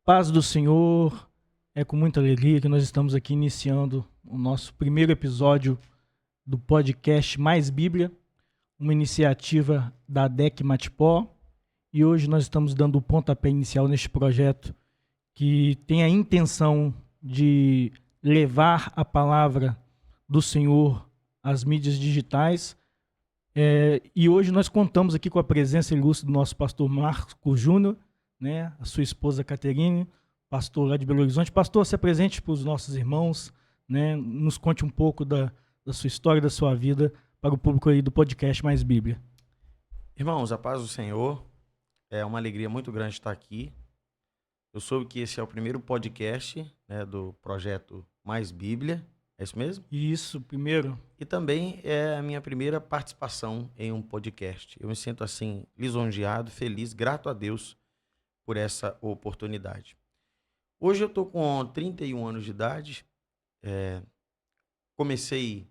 Paz do Senhor, é com muita alegria que nós estamos aqui iniciando o nosso primeiro episódio do podcast Mais Bíblia, uma iniciativa da ADEC Matipó, e hoje nós estamos dando o pontapé inicial neste projeto que tem a intenção de levar a palavra do Senhor às mídias digitais. E hoje nós contamos aqui com a presença ilustre do nosso pastor Marco Júnior, né, a sua esposa Caterine, pastor lá de Belo Horizonte. Pastor, se apresente para os nossos irmãos, né, nos conte um pouco da sua história, da sua vida, para o público aí do podcast Mais Bíblia. Irmãos, a paz do Senhor, é uma alegria muito grande estar aqui. Eu soube que esse é o primeiro podcast, né, do projeto Mais Bíblia, é isso mesmo? Isso, primeiro. E também é a minha primeira participação em um podcast. Eu me sinto assim, lisonjeado, feliz, grato a Deus por essa oportunidade. Hoje eu estou com 31 anos de idade, comecei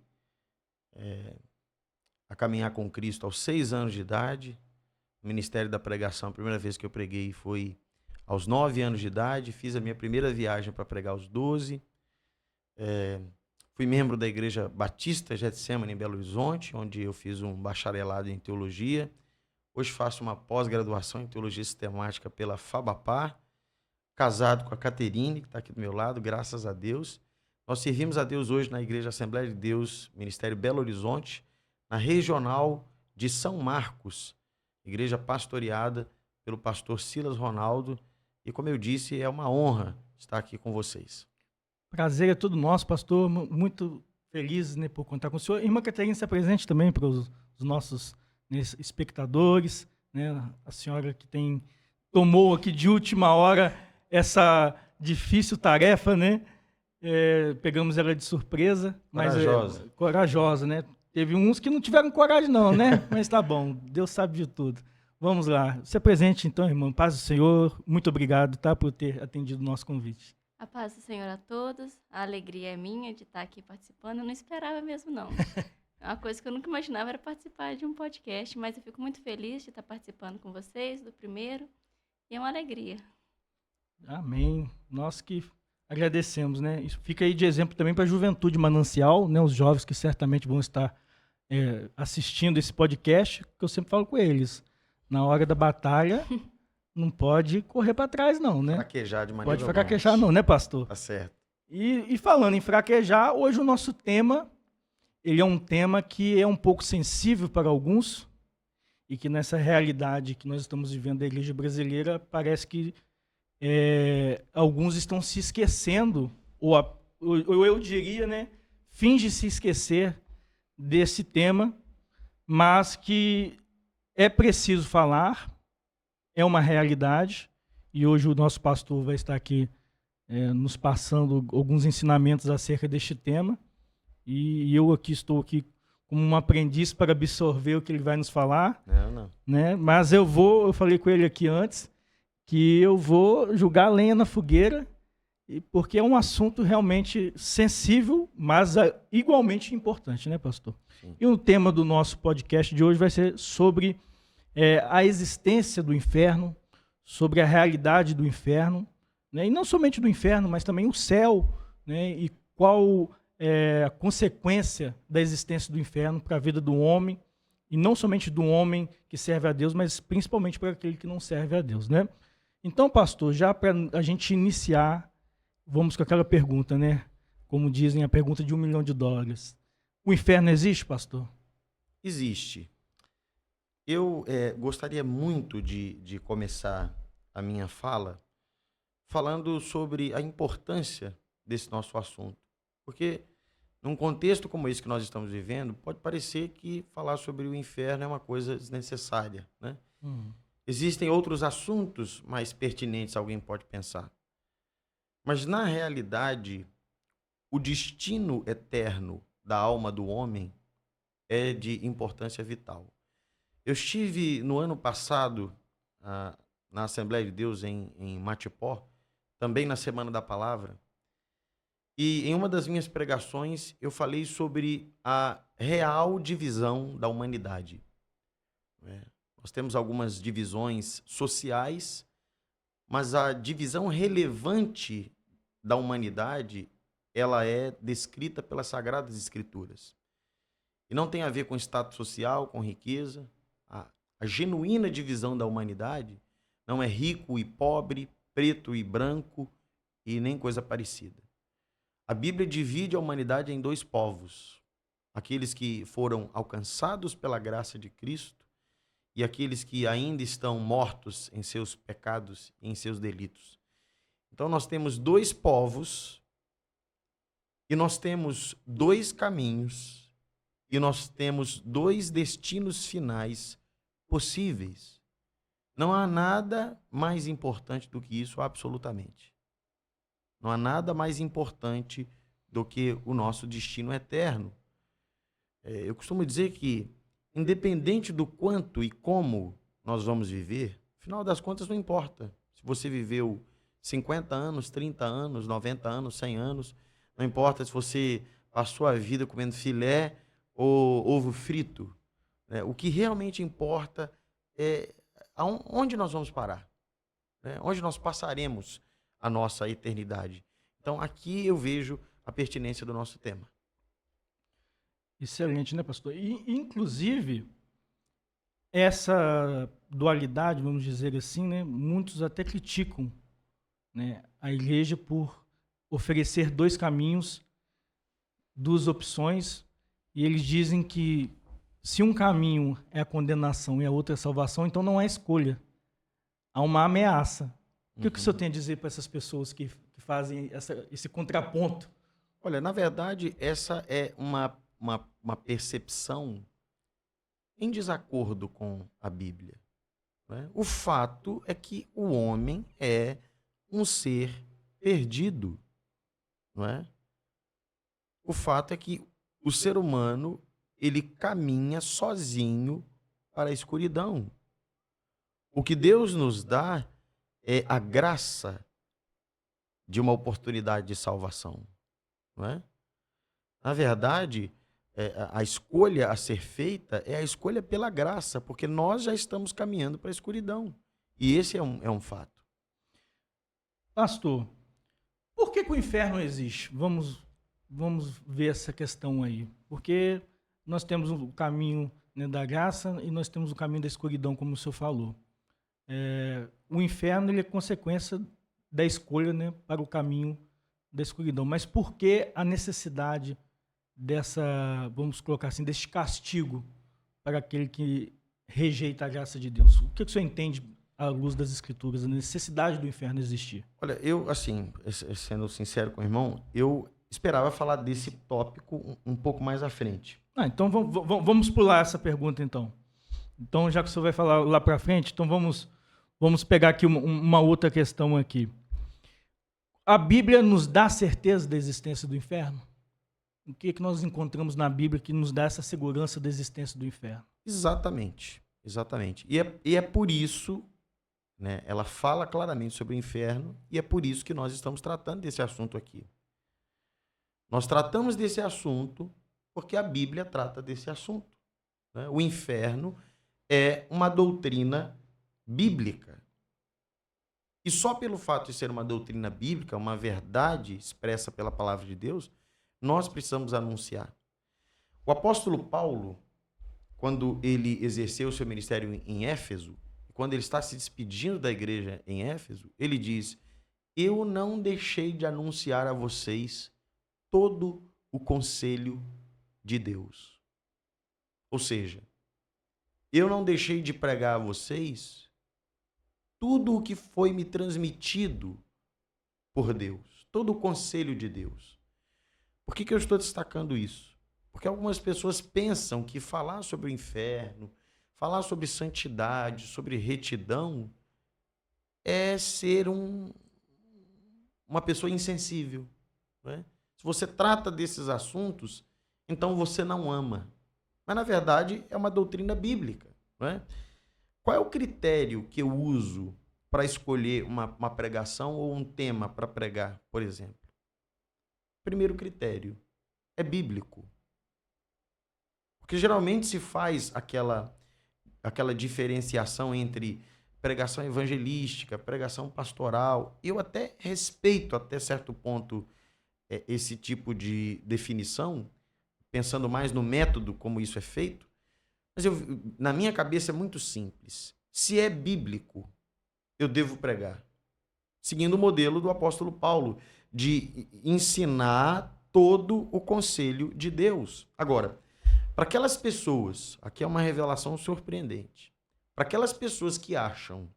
a caminhar com Cristo aos 6 anos de idade. No Ministério da Pregação, a primeira vez que eu preguei foi aos 9 anos de idade. Fiz a minha primeira viagem para pregar aos 12. Fui membro da Igreja Batista Getsemane em Belo Horizonte, onde eu fiz um bacharelado em Teologia. Hoje faço uma pós-graduação em Teologia Sistemática pela Fabapar. Casado com a Caterine, que está aqui do meu lado, graças a Deus. Nós servimos a Deus hoje na Igreja Assembleia de Deus, Ministério Belo Horizonte, na regional de São Marcos, igreja pastoreada pelo pastor Silas Ronaldo. E como eu disse, é uma honra estar aqui com vocês. Prazer é todo nosso, pastor. Muito feliz, né, por contar com o senhor. Irmã Caterine, se apresente também para os nossos, né, espectadores, né, a senhora que tomou aqui de última hora essa difícil tarefa, né? Pegamos ela de surpresa. Corajosa. Mas corajosa, né? Teve uns que não tiveram coragem não, né? Mas tá bom, Deus sabe de tudo. Vamos lá. Se apresente então, irmão. Paz do Senhor. Muito obrigado, tá, por ter atendido o nosso convite. A paz do Senhor a todos. A alegria é minha de estar aqui participando. Eu não esperava mesmo, não. Uma coisa que eu nunca imaginava era participar de um podcast, mas eu fico muito feliz de estar participando com vocês, do primeiro. E é uma alegria. Amém. Nós que agradecemos, né? Isso fica aí de exemplo também para a Juventude Manancial, né? Os jovens que certamente vão estar assistindo esse podcast, que eu sempre falo com eles. Na hora da batalha, não pode correr para trás, não, né? Fraquejar de maneira Pode fraquejar, não, né, pastor? Tá certo. E falando em fraquejar, hoje o nosso tema, ele é um tema que é um pouco sensível para alguns e que nessa realidade que nós estamos vivendo da igreja brasileira, parece que alguns estão se esquecendo, ou eu diria, né, finge se esquecer desse tema, mas que é preciso falar, é uma realidade, e hoje o nosso pastor vai estar aqui nos passando alguns ensinamentos acerca deste tema, e eu estou aqui como um aprendiz para absorver o que ele vai nos falar. Não. Né? Mas eu falei com ele aqui antes, que eu vou jogar lenha na fogueira, porque é um assunto realmente sensível, mas igualmente importante, né, pastor? Sim. E o tema do nosso podcast de hoje vai ser sobre a existência do inferno, sobre a realidade do inferno, né? E não somente do inferno, mas também o céu, né? E qual a consequência da existência do inferno para a vida do homem, e não somente do homem que serve a Deus, mas principalmente para aquele que não serve a Deus, né? Então, pastor, já para a gente iniciar, vamos com aquela pergunta, né? Como dizem, a pergunta de $1 milhão. O inferno existe, pastor? Existe. Eu gostaria muito de começar a minha fala falando sobre a importância desse nosso assunto. Porque num contexto como esse que nós estamos vivendo, pode parecer que falar sobre o inferno é uma coisa desnecessária, né? Existem outros assuntos mais pertinentes, alguém pode pensar. Mas, na realidade, o destino eterno da alma do homem é de importância vital. Eu estive, no ano passado, na Assembleia de Deus em Matipó, também na Semana da Palavra, e em uma das minhas pregações eu falei sobre a real divisão da humanidade. Nós temos algumas divisões sociais, mas a divisão relevante da humanidade, ela é descrita pelas Sagradas Escrituras. E não tem a ver com status social, com riqueza. A genuína divisão da humanidade não é rico e pobre, preto e branco e nem coisa parecida. A Bíblia divide a humanidade em dois povos: aqueles que foram alcançados pela graça de Cristo e aqueles que ainda estão mortos em seus pecados e em seus delitos. Então nós temos dois povos e nós temos dois caminhos e nós temos dois destinos finais possíveis. Não há nada mais importante do que isso, absolutamente. Não há nada mais importante do que o nosso destino eterno. Eu costumo dizer que, independente do quanto e como nós vamos viver, afinal das contas não importa. Se você viveu 50 anos, 30 anos, 90 anos, 100 anos, não importa se você passou a vida comendo filé ou ovo frito. O que realmente importa é onde nós vamos parar, onde nós passaremos a nossa eternidade. Então, aqui eu vejo a pertinência do nosso tema. Excelente, né, pastor? E, inclusive, essa dualidade, vamos dizer assim, né, muitos até criticam, né, a igreja por oferecer dois caminhos, duas opções, e eles dizem que se um caminho é a condenação e a outra é a salvação, então não há escolha. Há uma ameaça. O que o senhor tem a dizer para essas pessoas que fazem esse contraponto? Olha, na verdade, essa é uma percepção em desacordo com a Bíblia. O fato é que o homem é um ser perdido. O fato é que o ser humano, ele caminha sozinho para a escuridão. O que Deus nos dá é a graça de uma oportunidade de salvação. Na verdade, a escolha a ser feita é a escolha pela graça, porque nós já estamos caminhando para a escuridão. E esse é um fato. Pastor, por que o inferno existe? Vamos ver essa questão aí. Porque nós temos o caminho, né, da graça e nós temos o caminho da escuridão, como o senhor falou. O inferno ele é consequência da escolha, né, para o caminho da escuridão. Mas por que a necessidade dessa, vamos colocar assim, deste castigo para aquele que rejeita a graça de Deus? O que o senhor entende à luz das Escrituras, a necessidade do inferno existir? Olha, eu, assim, sendo sincero com o irmão, eu esperava falar desse tópico um pouco mais à frente. Então vamos pular essa pergunta, então. Então, já que o senhor vai falar lá para frente, então vamos pegar aqui uma outra questão aqui. A Bíblia nos dá certeza da existência do inferno? O que nós encontramos na Bíblia que nos dá essa segurança da existência do inferno? Exatamente. E é por isso, né, ela fala claramente sobre o inferno, e é por isso que nós estamos tratando desse assunto aqui. Nós tratamos desse assunto porque a Bíblia trata desse assunto. O inferno é uma doutrina bíblica. E só pelo fato de ser uma doutrina bíblica, uma verdade expressa pela palavra de Deus, nós precisamos anunciar. O apóstolo Paulo, quando ele exerceu o seu ministério em Éfeso, quando ele está se despedindo da igreja em Éfeso, ele diz: eu não deixei de anunciar a vocês todo o conselho de Deus. Ou seja, eu não deixei de pregar a vocês tudo o que foi me transmitido por Deus, todo o conselho de Deus. Por que eu estou destacando isso? Porque algumas pessoas pensam que falar sobre o inferno, falar sobre santidade, sobre retidão, é ser uma pessoa insensível. Se você trata desses assuntos, então você não ama. Mas, na verdade, é uma doutrina bíblica. Qual é o critério que eu uso para escolher uma pregação ou um tema para pregar, por exemplo? Primeiro critério é bíblico. Porque geralmente se faz aquela diferenciação entre pregação evangelística, pregação pastoral. Eu até respeito, até certo ponto, esse tipo de definição, pensando mais no método como isso é feito. Mas na minha cabeça é muito simples. Se é bíblico, eu devo pregar. Seguindo o modelo do apóstolo Paulo, de ensinar todo o conselho de Deus. Agora, para aquelas pessoas, aqui é uma revelação surpreendente, para aquelas pessoas que acham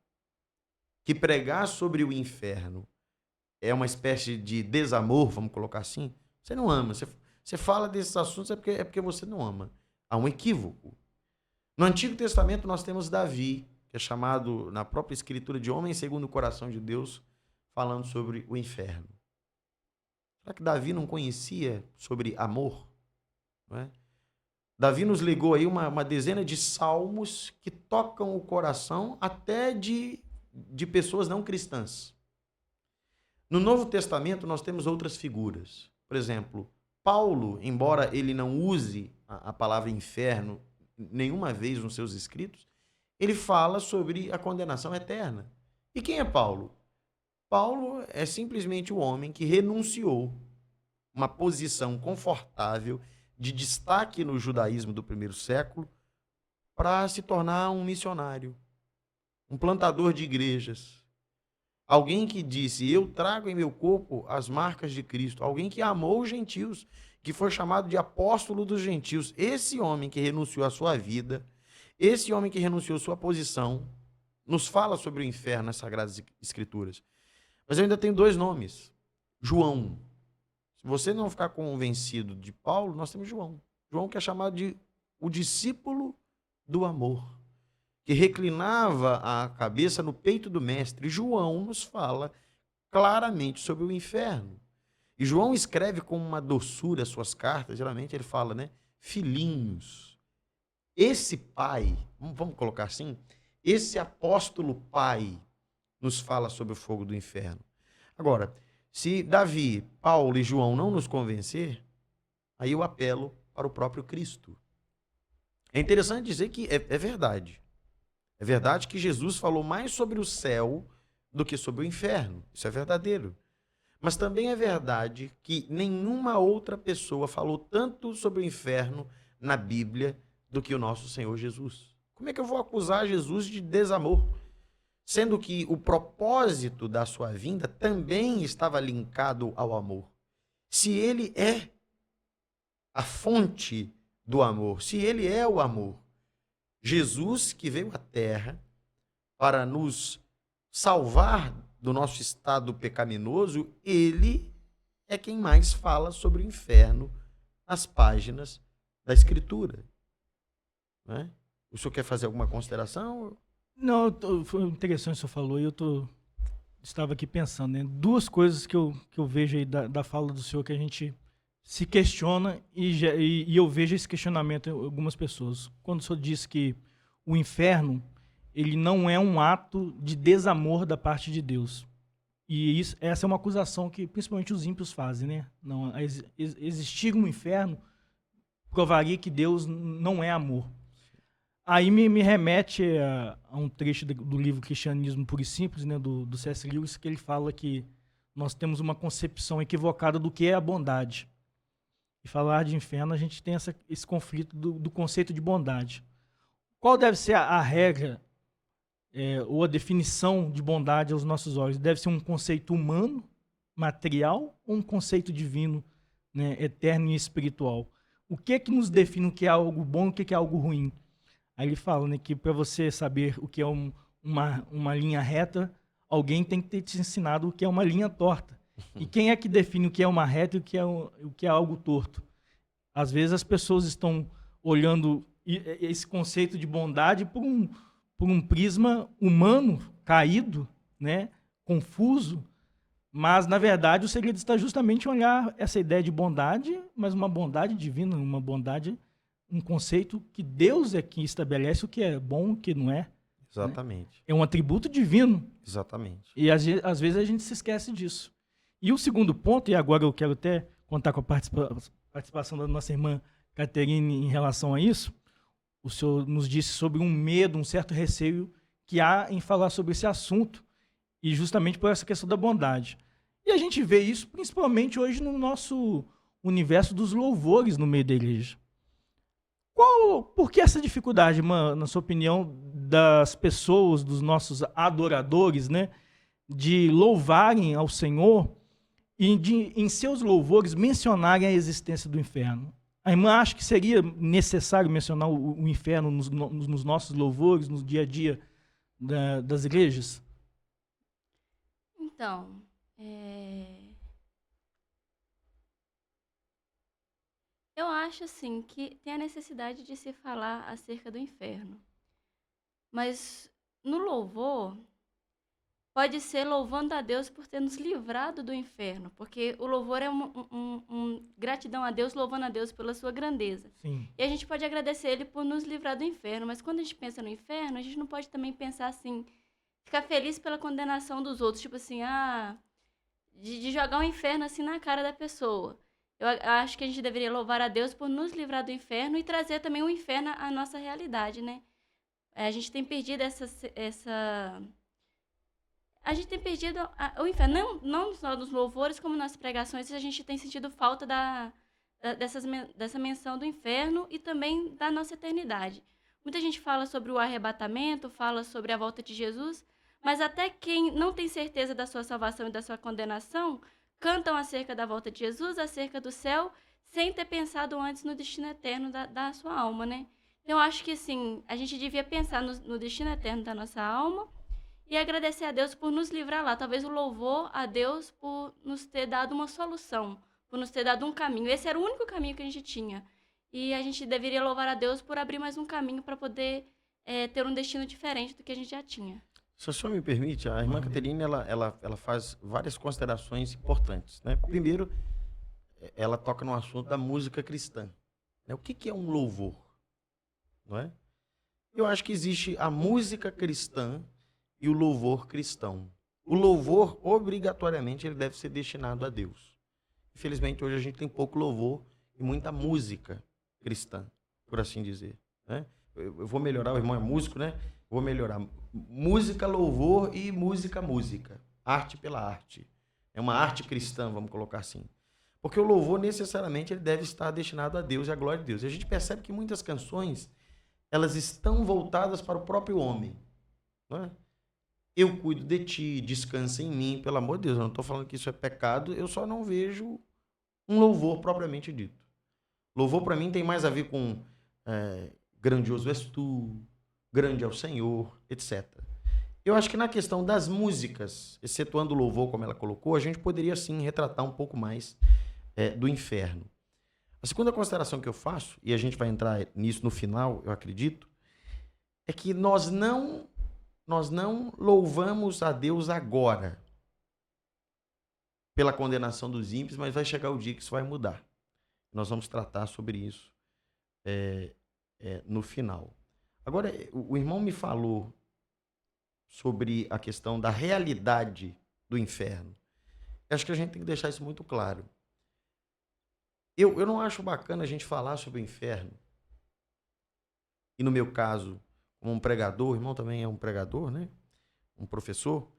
que pregar sobre o inferno é uma espécie de desamor, vamos colocar assim, você não ama. Você fala desses assuntos é porque você não ama. Há um equívoco. No Antigo Testamento nós temos Davi, que é chamado na própria escritura de homem segundo o coração de Deus, falando sobre o inferno. Será que Davi não conhecia sobre amor? Não é? Davi nos legou aí uma dezena de salmos que tocam o coração até de pessoas não cristãs. No Novo Testamento nós temos outras figuras. Por exemplo, Paulo, embora ele não use a palavra inferno nenhuma vez nos seus escritos, ele fala sobre a condenação eterna. E quem é Paulo? Paulo é simplesmente o homem que renunciou uma posição confortável de destaque no judaísmo do primeiro século para se tornar um missionário, um plantador de igrejas. Alguém que disse, eu trago em meu corpo as marcas de Cristo. Alguém que amou os gentios, que foi chamado de apóstolo dos gentios. Esse homem que renunciou à sua vida, esse homem que renunciou à sua posição, nos fala sobre o inferno nas Sagradas Escrituras. Mas eu ainda tenho dois nomes. João. Se você não ficar convencido de Paulo, nós temos João. João que é chamado de o discípulo do amor, que reclinava a cabeça no peito do mestre. João nos fala claramente sobre o inferno. E João escreve com uma doçura as suas cartas, geralmente ele fala, né? Filhinhos. Esse pai, vamos colocar assim, esse apóstolo pai nos fala sobre o fogo do inferno. Agora, se Davi, Paulo e João não nos convencer, aí eu apelo para o próprio Cristo. É interessante dizer que é verdade. É verdade que Jesus falou mais sobre o céu do que sobre o inferno. Isso é verdadeiro. Mas também é verdade que nenhuma outra pessoa falou tanto sobre o inferno na Bíblia do que o nosso Senhor Jesus. Como é que eu vou acusar Jesus de desamor? Sendo que o propósito da sua vinda também estava linkado ao amor. Se ele é a fonte do amor, se ele é o amor, Jesus que veio à Terra para nos salvar do nosso estado pecaminoso, ele é quem mais fala sobre o inferno nas páginas da Escritura. Não é? O senhor quer fazer alguma consideração? Não, foi interessante o que o senhor falou e estava aqui pensando, né? Duas coisas que eu vejo aí da fala do senhor que a gente se questiona e eu vejo esse questionamento em algumas pessoas. Quando o senhor diz que o inferno, ele não é um ato de desamor da parte de Deus. E essa é uma acusação que principalmente os ímpios fazem, né? Não, existir um inferno provaria que Deus não é amor. Aí me remete a um trecho do livro Cristianismo Puro e Simples, né, do C.S. Lewis, que ele fala que nós temos uma concepção equivocada do que é a bondade. E falar de inferno, a gente tem esse conflito do conceito de bondade. Qual deve ser a regra ou a definição de bondade aos nossos olhos? Deve ser um conceito humano, material, ou um conceito divino, né, eterno e espiritual? O que é que nos define o que é algo bom e o que é algo ruim? Aí ele fala, né, que para você saber o que é uma linha reta, alguém tem que ter te ensinado o que é uma linha torta. E quem é que define o que é uma reta e o que é algo torto? Às vezes as pessoas estão olhando esse conceito de bondade por um prisma humano, caído, né, confuso, mas, na verdade, o segredo está justamente em olhar essa ideia de bondade, mas uma bondade divina, uma bondade, um conceito que Deus é quem estabelece o que é bom, o que não é. Exatamente. Né? É um atributo divino. Exatamente. E, às vezes, a gente se esquece disso. E o segundo ponto, e agora eu quero até contar com a participação da nossa irmã Caterine em relação a isso, o senhor nos disse sobre um medo, um certo receio que há em falar sobre esse assunto, e justamente por essa questão da bondade. E a gente vê isso principalmente hoje no nosso universo dos louvores no meio da igreja. Por que essa dificuldade, na sua opinião, das pessoas, dos nossos adoradores, né, de louvarem ao Senhor e de, em seus louvores, mencionarem a existência do inferno? A irmã acha que seria necessário mencionar o inferno nos nossos louvores, no dia a dia das igrejas? Então, eu acho assim que tem a necessidade de se falar acerca do inferno. Mas no louvor, pode ser louvando a Deus por ter nos livrado do inferno, porque o louvor é gratidão a Deus, louvando a Deus pela sua grandeza. Sim. E a gente pode agradecer Ele por nos livrar do inferno, mas quando a gente pensa no inferno, a gente não pode também pensar assim, ficar feliz pela condenação dos outros, tipo assim, de jogar o inferno assim na cara da pessoa. Eu acho que a gente deveria louvar a Deus por nos livrar do inferno e trazer também o inferno à nossa realidade, né? A gente tem perdido a gente tem perdido o inferno, não só nos louvores, como nas pregações, a gente tem sentido falta dessa menção do inferno e também da nossa eternidade. Muita gente fala sobre o arrebatamento, fala sobre a volta de Jesus, mas até quem não tem certeza da sua salvação e da sua condenação, cantam acerca da volta de Jesus, acerca do céu, sem ter pensado antes no destino eterno da sua alma, né? Então, eu acho que, assim, a gente devia pensar no destino eterno da nossa alma e agradecer a Deus por nos livrar lá. Talvez o louvor a Deus por nos ter dado uma solução, por nos ter dado um caminho. Esse era o único caminho que a gente tinha. E a gente deveria louvar a Deus por abrir mais um caminho para poder ter um destino diferente do que a gente já tinha. Se o senhor me permite, a irmã Caterine, ela faz várias considerações importantes, né? Primeiro, ela toca no assunto da música cristã, né? O que é um louvor? Não é? Eu acho que existe a música cristã e o louvor cristão. O louvor, obrigatoriamente, ele deve ser destinado a Deus. Infelizmente, hoje a gente tem pouco louvor e muita música cristã, por assim dizer, né? Eu vou melhorar, o irmão é músico, né? Vou melhorar. Música, louvor e música. Arte pela arte. É uma arte cristã, vamos colocar assim. Porque o louvor, necessariamente, ele deve estar destinado a Deus e à glória de Deus. E a gente percebe que muitas canções, elas estão voltadas para o próprio homem, não é? Eu cuido de ti, descansa em mim, pelo amor de Deus, eu não estou falando que isso é pecado, eu só não vejo um louvor propriamente dito. Louvor, para mim, tem mais a ver com grandioso és tu, grande é o Senhor, etc. Eu acho que na questão das músicas, excetuando o louvor, como ela colocou, a gente poderia, sim, retratar um pouco mais do inferno. A segunda consideração que eu faço, e a gente vai entrar nisso no final, eu acredito, é que nós não louvamos a Deus agora pela condenação dos ímpios, mas vai chegar o dia que isso vai mudar. Nós vamos tratar sobre isso no final. Agora, o irmão me falou sobre a questão da realidade do inferno. Eu acho que a gente tem que deixar isso muito claro. Eu não acho bacana a gente falar sobre o inferno. E no meu caso, como um pregador, o irmão também é um pregador, né? Um professor.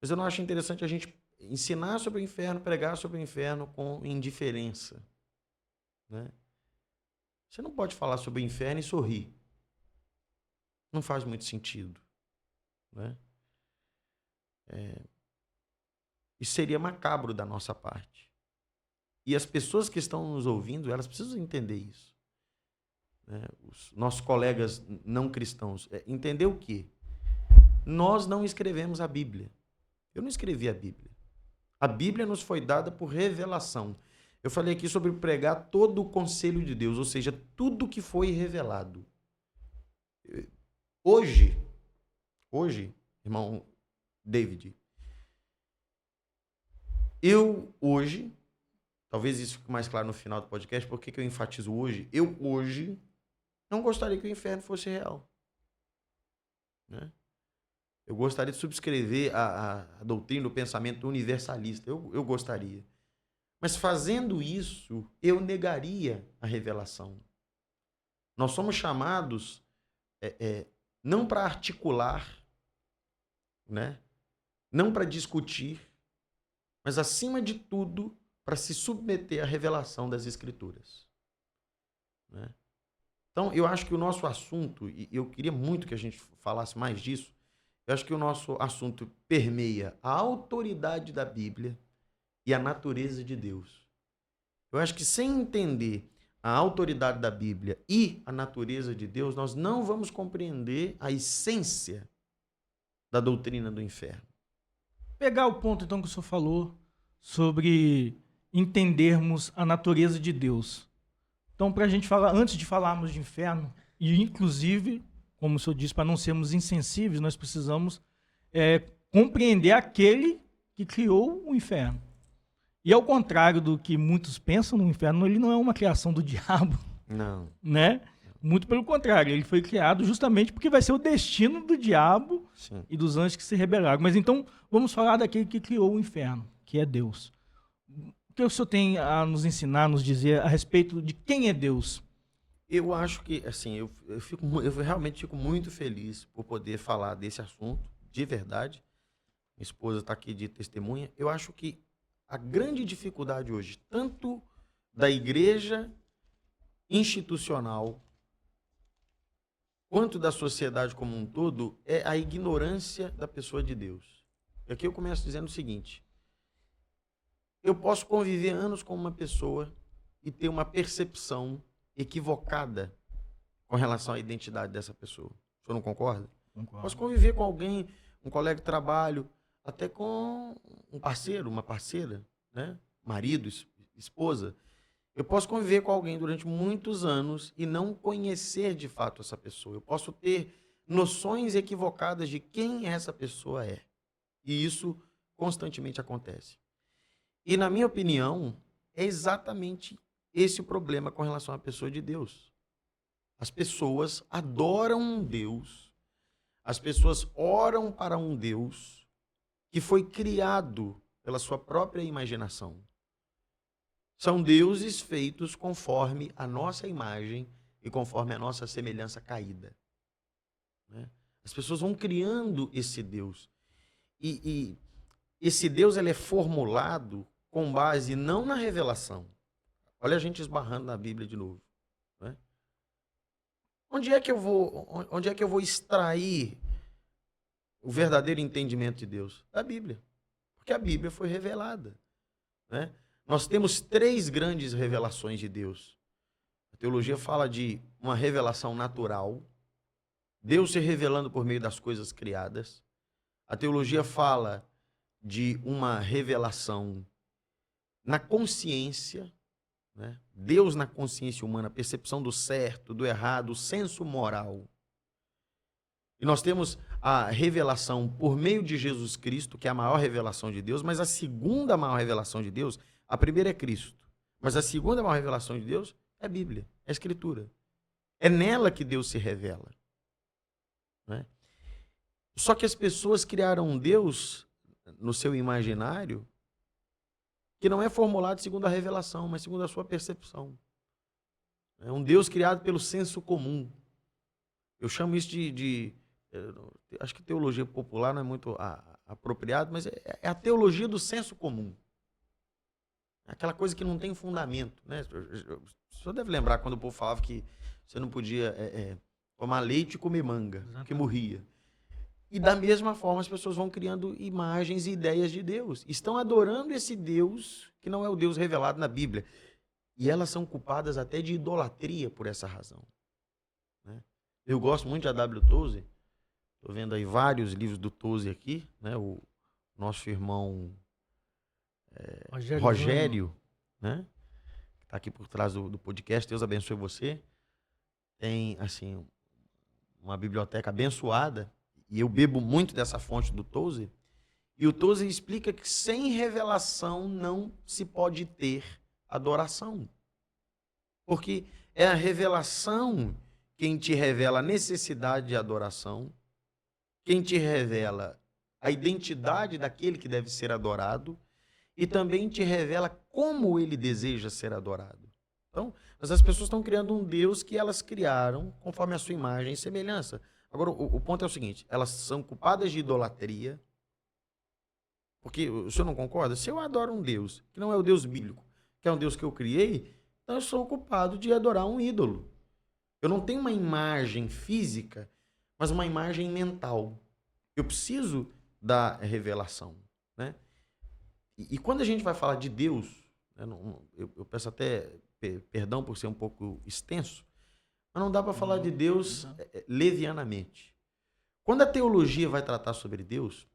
Mas eu não acho interessante a gente ensinar sobre o inferno, pregar sobre o inferno com indiferença, né? Você não pode falar sobre o inferno e sorrir. Não faz muito sentido, né? Isso seria macabro da nossa parte. E as pessoas que estão nos ouvindo, elas precisam entender isso, né? Os nossos colegas não cristãos. Entender o quê? Nós não escrevemos a Bíblia. Eu não escrevi a Bíblia. A Bíblia nos foi dada por revelação. Eu falei aqui sobre pregar todo o conselho de Deus, ou seja, tudo que foi revelado. Hoje, irmão David, eu hoje, talvez isso fique mais claro no final do podcast, por que eu enfatizo hoje? Eu hoje não gostaria que o inferno fosse real, né? Eu gostaria de subscrever a doutrina do pensamento universalista. Eu gostaria. Mas fazendo isso, eu negaria a revelação. Nós somos chamados não para articular né? Não para discutir, mas acima de tudo para se submeter à revelação das Escrituras, né? Então, eu acho que o nosso assunto, e eu queria muito que a gente falasse mais disso, eu acho que o nosso assunto permeia a autoridade da Bíblia e a natureza de Deus. Eu acho que sem entender a autoridade da Bíblia e a natureza de Deus, nós não vamos compreender a essência da doutrina do inferno. Pegar o ponto, então, que o senhor falou sobre entendermos a natureza de Deus. Então, para a gente falar, antes de falarmos de inferno, e inclusive, como o senhor disse, para não sermos insensíveis, nós precisamos compreender aquele que criou o inferno. E ao contrário do que muitos pensam, no inferno ele não é uma criação do diabo. Não. Né? Muito pelo contrário, ele foi criado justamente porque vai ser o destino do diabo, sim, e dos anjos que se rebelaram. Mas então, vamos falar daquele que criou o inferno, que é Deus. O que o senhor tem a nos ensinar, a nos dizer a respeito de quem é Deus? Eu acho que, assim, eu realmente fico muito feliz por poder falar desse assunto, de verdade. Minha esposa está aqui de testemunha. Eu acho que a grande dificuldade hoje, tanto da igreja institucional, quanto da sociedade como um todo, é a ignorância da pessoa de Deus. E aqui eu começo dizendo o seguinte: eu posso conviver anos com uma pessoa e ter uma percepção equivocada com relação à identidade dessa pessoa. O senhor não concorda? Concordo. Posso conviver com alguém, um colega de trabalho, até com um parceiro, uma parceira, né? Marido, esposa. Eu posso conviver com alguém durante muitos anos e não conhecer de fato essa pessoa. Eu posso ter noções equivocadas de quem essa pessoa é. E isso constantemente acontece. E, na minha opinião, é exatamente esse o problema com relação à pessoa de Deus. As pessoas adoram um Deus, as pessoas oram para um Deus que foi criado pela sua própria imaginação. São deuses feitos conforme a nossa imagem e conforme a nossa semelhança caída, né? As pessoas vão criando esse Deus. E esse Deus ele é formulado com base não na revelação. Olha a gente esbarrando na Bíblia de novo, né? Onde é que eu vou extrair o verdadeiro entendimento de Deus? Da Bíblia. Porque a Bíblia foi revelada, né? Nós temos 3 grandes revelações de Deus. A teologia fala de uma revelação natural, Deus se revelando por meio das coisas criadas. A teologia fala de uma revelação na consciência, né? Deus na consciência humana, percepção do certo, do errado, o senso moral. E nós temos a revelação por meio de Jesus Cristo, que é a maior revelação de Deus, mas a segunda maior revelação de Deus, a primeira é Cristo, mas a segunda maior revelação de Deus é a Bíblia, é a Escritura. É nela que Deus se revela, né? Só que as pessoas criaram um Deus no seu imaginário que não é formulado segundo a revelação, mas segundo a sua percepção. É um Deus criado pelo senso comum. Eu chamo isso acho que teologia popular não é muito apropriado, mas é a teologia do senso comum. Aquela coisa que não tem fundamento, né? O senhor deve lembrar quando o povo falava que você não podia tomar leite e comer manga, que morria. E da mesma forma as pessoas vão criando imagens e ideias de Deus. Estão adorando esse Deus que não é o Deus revelado na Bíblia. E elas são culpadas até de idolatria por essa razão, né? Eu gosto muito de A.W. Tozer. Estou vendo aí vários livros do Tozer aqui, né? O nosso irmão Rogério, né? Que está aqui por trás do podcast. Deus abençoe você. Tem, assim, uma biblioteca abençoada. E eu bebo muito dessa fonte do Tozer. E o Tozer explica que sem revelação não se pode ter adoração. Porque é a revelação quem te revela a necessidade de adoração, quem te revela a identidade daquele que deve ser adorado e também te revela como ele deseja ser adorado. Então, mas as pessoas estão criando um Deus que elas criaram conforme a sua imagem e semelhança. Agora, o ponto é o seguinte, elas são culpadas de idolatria, porque o senhor não concorda? Se eu adoro um Deus, que não é o Deus bíblico, que é um Deus que eu criei, então eu sou culpado de adorar um ídolo. Eu não tenho uma imagem física, mas uma imagem mental. Eu preciso da revelação, né? E quando a gente vai falar de Deus, né, eu peço até perdão por ser um pouco extenso, mas não dá para falar de Deus levianamente. Quando a teologia vai tratar sobre Deus,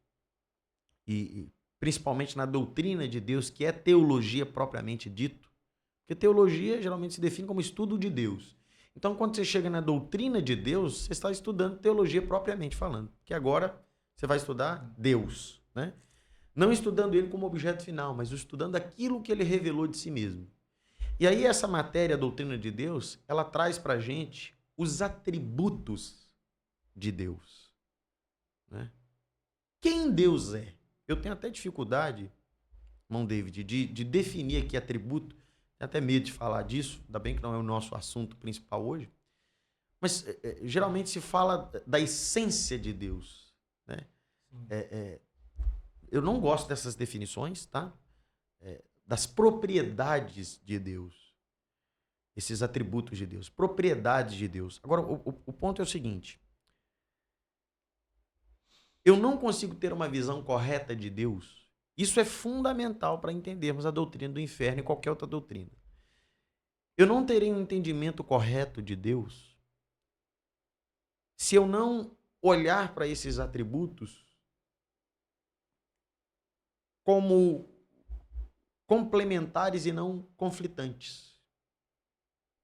e principalmente na doutrina de Deus, que é teologia propriamente dito, porque teologia geralmente se define como estudo de Deus. Então, quando você chega na doutrina de Deus, você está estudando teologia propriamente falando, que agora você vai estudar Deus, né? Não estudando ele como objeto final, mas estudando aquilo que ele revelou de si mesmo. E aí essa matéria, a doutrina de Deus, ela traz para a gente os atributos de Deus, né? Quem Deus é? Eu tenho até dificuldade, irmão David, de definir aqui atributo. Tenho até medo de falar disso, ainda bem que não é o nosso assunto principal hoje. Mas geralmente se fala da essência de Deus, né? Eu não gosto dessas definições, tá? Das propriedades de Deus. Esses atributos de Deus, propriedades de Deus. Agora, o ponto é o seguinte. Eu não consigo ter uma visão correta de Deus. Isso é fundamental para entendermos a doutrina do inferno e qualquer outra doutrina. Eu não terei um entendimento correto de Deus se eu não olhar para esses atributos como complementares e não conflitantes.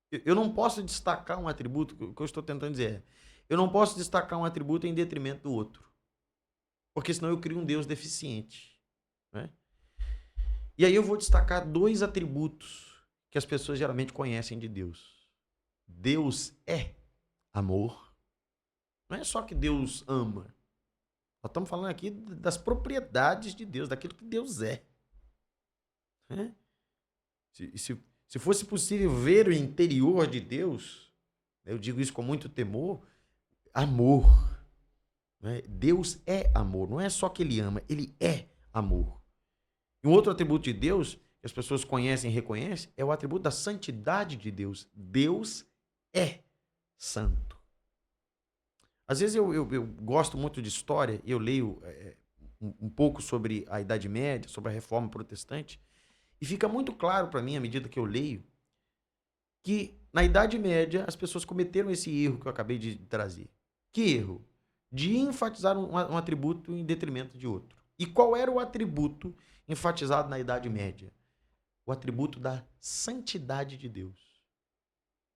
Eu não posso destacar um atributo, o que eu estou tentando dizer é, eu não posso destacar um atributo em detrimento do outro, porque senão eu crio um Deus deficiente, né? E aí eu vou destacar dois atributos que as pessoas geralmente conhecem de Deus. Deus é amor. Não é só que Deus ama. Nós estamos falando aqui das propriedades de Deus, daquilo que Deus é. Né? Se fosse possível ver o interior de Deus, eu digo isso com muito temor, amor. Né? Deus é amor, não é só que ele ama, ele é amor. E um outro atributo de Deus, que as pessoas conhecem e reconhecem, é o atributo da santidade de Deus. Deus é santo. Às vezes eu gosto muito de história, e eu leio um pouco sobre a Idade Média, sobre a Reforma Protestante, e fica muito claro para mim, à medida que eu leio, que na Idade Média as pessoas cometeram esse erro que eu acabei de trazer. Que erro? De enfatizar um atributo em detrimento de outro. E qual era o atributo enfatizado na Idade Média? O atributo da santidade de Deus.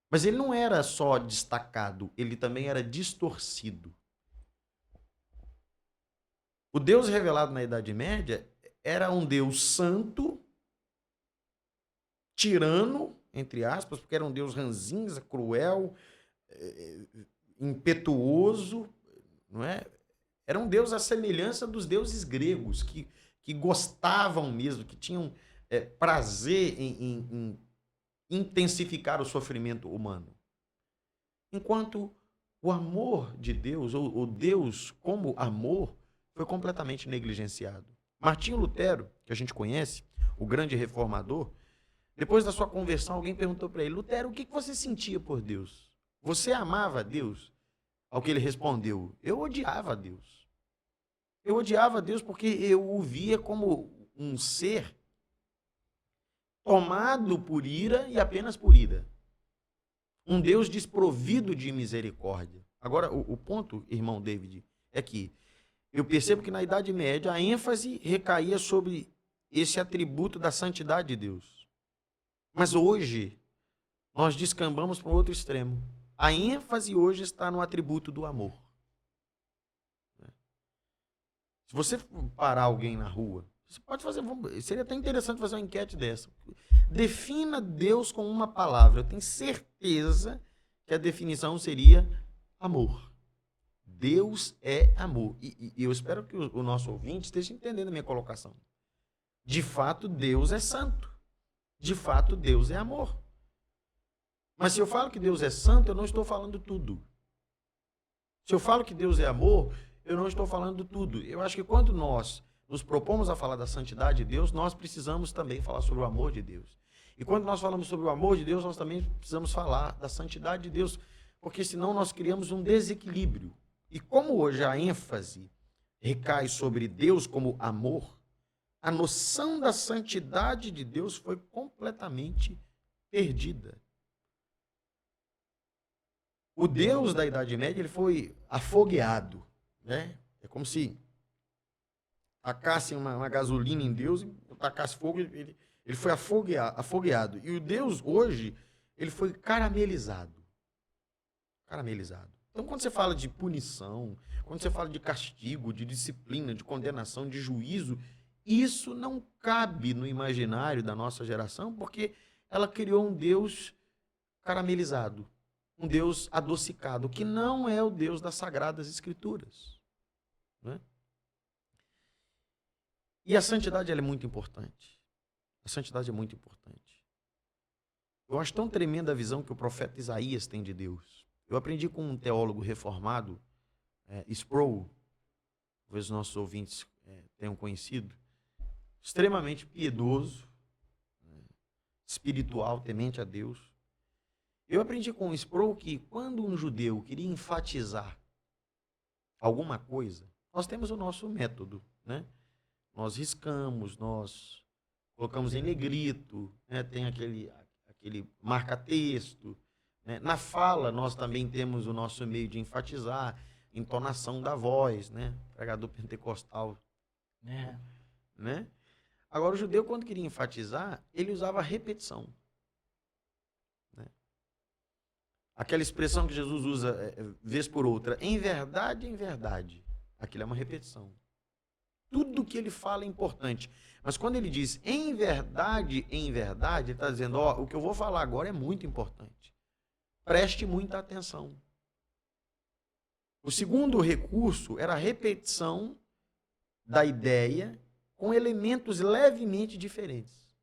Mas ele não era só destacado, ele também era distorcido. O Deus revelado na Idade Média era um Deus santo, tirano, entre aspas, porque era um Deus ranzinza, cruel, impetuoso, não é? Era um Deus à semelhança dos deuses gregos, que gostavam mesmo, que tinham prazer em intensificar o sofrimento humano. Enquanto o amor de Deus, ou Deus como amor, foi completamente negligenciado. Martinho Lutero, que a gente conhece, o grande reformador, depois da sua conversão, alguém perguntou para ele, Lutero, o que você sentia por Deus? Você amava Deus? Ao que ele respondeu, eu odiava Deus. Eu odiava Deus porque eu o via como um ser tomado por ira e apenas por ira. Um Deus desprovido de misericórdia. Agora, o ponto, irmão David, é que eu percebo que na Idade Média a ênfase recaía sobre esse atributo da santidade de Deus. Mas hoje, nós descambamos para um outro extremo. A ênfase hoje está no atributo do amor. Se você parar alguém na rua, você pode fazer, seria até interessante fazer uma enquete dessa. Defina Deus com uma palavra. Eu tenho certeza que a definição seria amor. Deus é amor. E eu espero que o nosso ouvinte esteja entendendo a minha colocação. De fato, Deus é santo. De fato, Deus é amor. Mas se eu falo que Deus é santo, eu não estou falando tudo. Se eu falo que Deus é amor, eu não estou falando tudo. Eu acho que quando nós nos propomos a falar da santidade de Deus, nós precisamos também falar sobre o amor de Deus. E quando nós falamos sobre o amor de Deus, nós também precisamos falar da santidade de Deus, porque senão nós criamos um desequilíbrio. E como hoje a ênfase recai sobre Deus como amor, a noção da santidade de Deus foi completamente perdida. O Deus da Idade Média, ele foi afogueado, né? É como se tacassem uma gasolina em Deus e tacasse fogo, ele foi afogueado. E o Deus hoje, ele foi caramelizado. Caramelizado. Então, quando você fala de punição, quando você fala de castigo, de disciplina, de condenação, de juízo, isso não cabe no imaginário da nossa geração, porque ela criou um Deus caramelizado, um Deus adocicado, que não é o Deus das Sagradas Escrituras. Né? E a santidade ela é muito importante. A santidade é muito importante. Eu acho tão tremenda a visão que o profeta Isaías tem de Deus. Eu aprendi com um teólogo reformado, Sproul, talvez os nossos ouvintes tenham conhecido, extremamente piedoso, espiritual, temente a Deus. Eu aprendi com o Sproul que quando um judeu queria enfatizar alguma coisa, nós temos o nosso método, né? Nós riscamos, nós colocamos em negrito, né? Tem aquele marca-texto. Né? Na fala, nós também temos o nosso meio de enfatizar, entonação da voz, né? Pregador pentecostal. Né? Agora, o judeu, quando queria enfatizar, ele usava repetição. Né? Aquela expressão que Jesus usa vez por outra, em verdade, aquilo é uma repetição. Tudo que ele fala é importante. Mas quando ele diz em verdade, ele está dizendo, o que eu vou falar agora é muito importante. Preste muita atenção. O segundo recurso era a repetição da ideia com elementos levemente diferentes.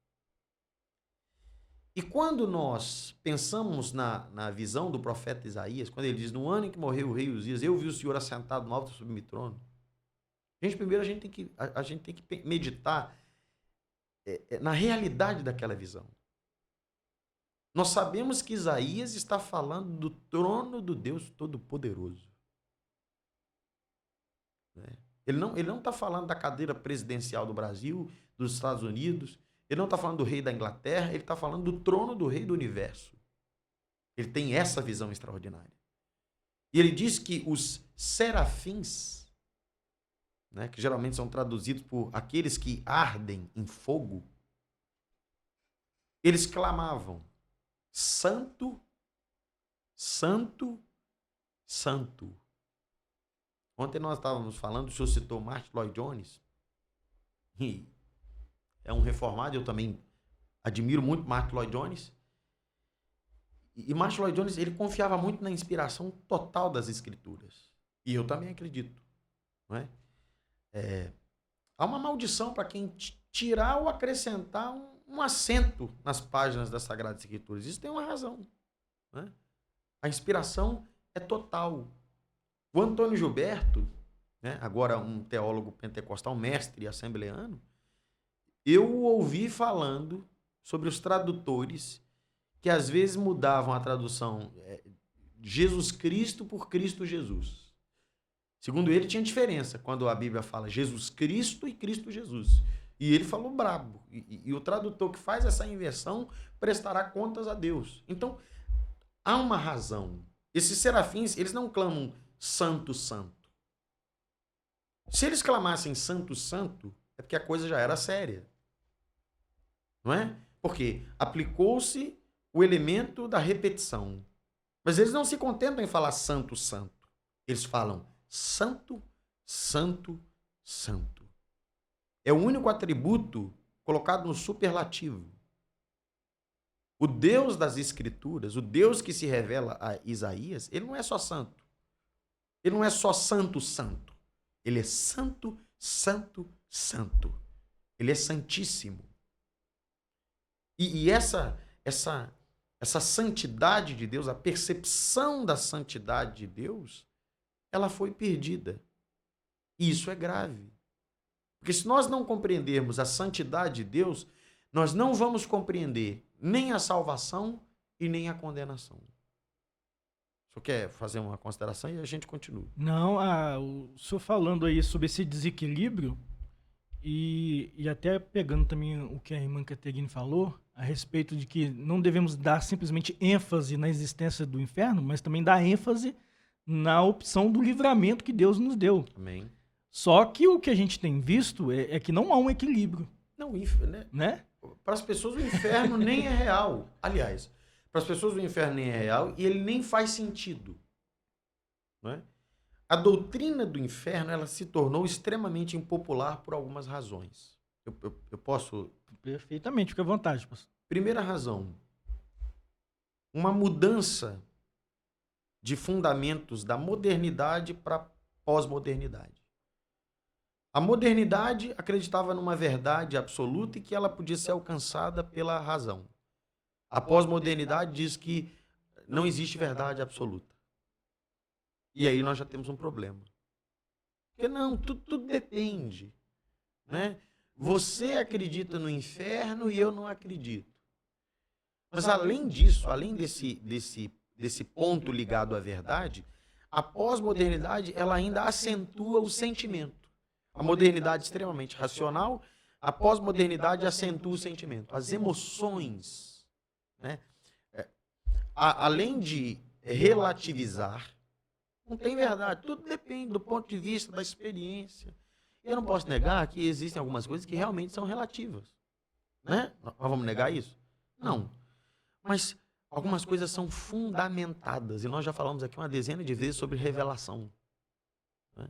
E quando nós pensamos na visão do profeta Isaías, quando ele diz, no ano em que morreu o rei Uzias, eu vi o Senhor assentado no alto sublime trono. Gente, primeiro a gente tem que meditar na realidade daquela visão. Nós sabemos que Isaías está falando do trono do Deus Todo-Poderoso. Ele não está falando da cadeira presidencial do Brasil, dos Estados Unidos, ele não está falando do rei da Inglaterra, ele está falando do trono do rei do universo. Ele tem essa visão extraordinária. E ele diz que os serafins, né, que geralmente são traduzidos por aqueles que ardem em fogo, eles clamavam, Santo, Santo, Santo. Ontem nós estávamos falando, o senhor citou Martin Lloyd Jones, e é um reformado, eu também admiro muito Martin Lloyd Jones. E Martin Lloyd Jones, ele confiava muito na inspiração total das Escrituras. E eu também acredito. Não é? Há uma maldição para quem tirar ou acrescentar um acento nas páginas das Sagradas Escrituras. Isso tem uma razão. Não é? A inspiração é total. O Antônio Gilberto, né, agora um teólogo pentecostal, mestre assembleano, eu o ouvi falando sobre os tradutores que às vezes mudavam a tradução Jesus Cristo por Cristo Jesus. Segundo ele, tinha diferença quando a Bíblia fala Jesus Cristo e Cristo Jesus. E ele falou brabo. E o tradutor que faz essa inversão prestará contas a Deus. Então, há uma razão. Esses serafins, eles não clamam Santo, Santo. Se eles clamassem Santo, Santo, é porque a coisa já era séria. Não é? Porque aplicou-se o elemento da repetição. Mas eles não se contentam em falar Santo, Santo. Eles falam Santo, Santo, Santo. É o único atributo colocado no superlativo. O Deus das Escrituras, o Deus que se revela a Isaías, ele não é só santo. Ele não é só santo, santo. Ele é santo, santo, santo. Ele é santíssimo. E essa santidade de Deus, a percepção da santidade de Deus, ela foi perdida. E isso é grave. Porque se nós não compreendermos a santidade de Deus, nós não vamos compreender nem a salvação e nem a condenação. Só quer fazer uma consideração e a gente continua. Não, o senhor falando aí sobre esse desequilíbrio e até pegando também o que a irmã Caterine falou a respeito de que não devemos dar simplesmente ênfase na existência do inferno, mas também dar ênfase na opção do livramento que Deus nos deu. Amém. Só que o que a gente tem visto é que não há um equilíbrio, Não, né? para as pessoas o inferno nem é real. Aliás, para as pessoas o inferno nem é real e ele nem faz sentido. Não é? A doutrina do inferno ela se tornou extremamente impopular por algumas razões. Eu posso... Perfeitamente, fica à vontade, pastor. Primeira razão, uma mudança de fundamentos da modernidade para a pós-modernidade. A modernidade acreditava numa verdade absoluta e que ela podia ser alcançada pela razão. A pós-modernidade diz que não existe verdade absoluta. E aí nós já temos um problema. Porque não, tudo depende. Né? Você acredita no inferno e eu não acredito. Mas além disso, além desse ponto ligado à verdade, a pós-modernidade ela ainda acentua o sentimento. A modernidade extremamente racional, a pós-modernidade acentua o sentimento, as emoções. Né? Além de relativizar, não tem verdade, tudo depende do ponto de vista da experiência. Eu não posso negar que existem algumas coisas que realmente são relativas. Né? Nós vamos negar isso? Não. Mas algumas coisas são fundamentadas, e nós já falamos aqui uma dezena de vezes sobre revelação. Né?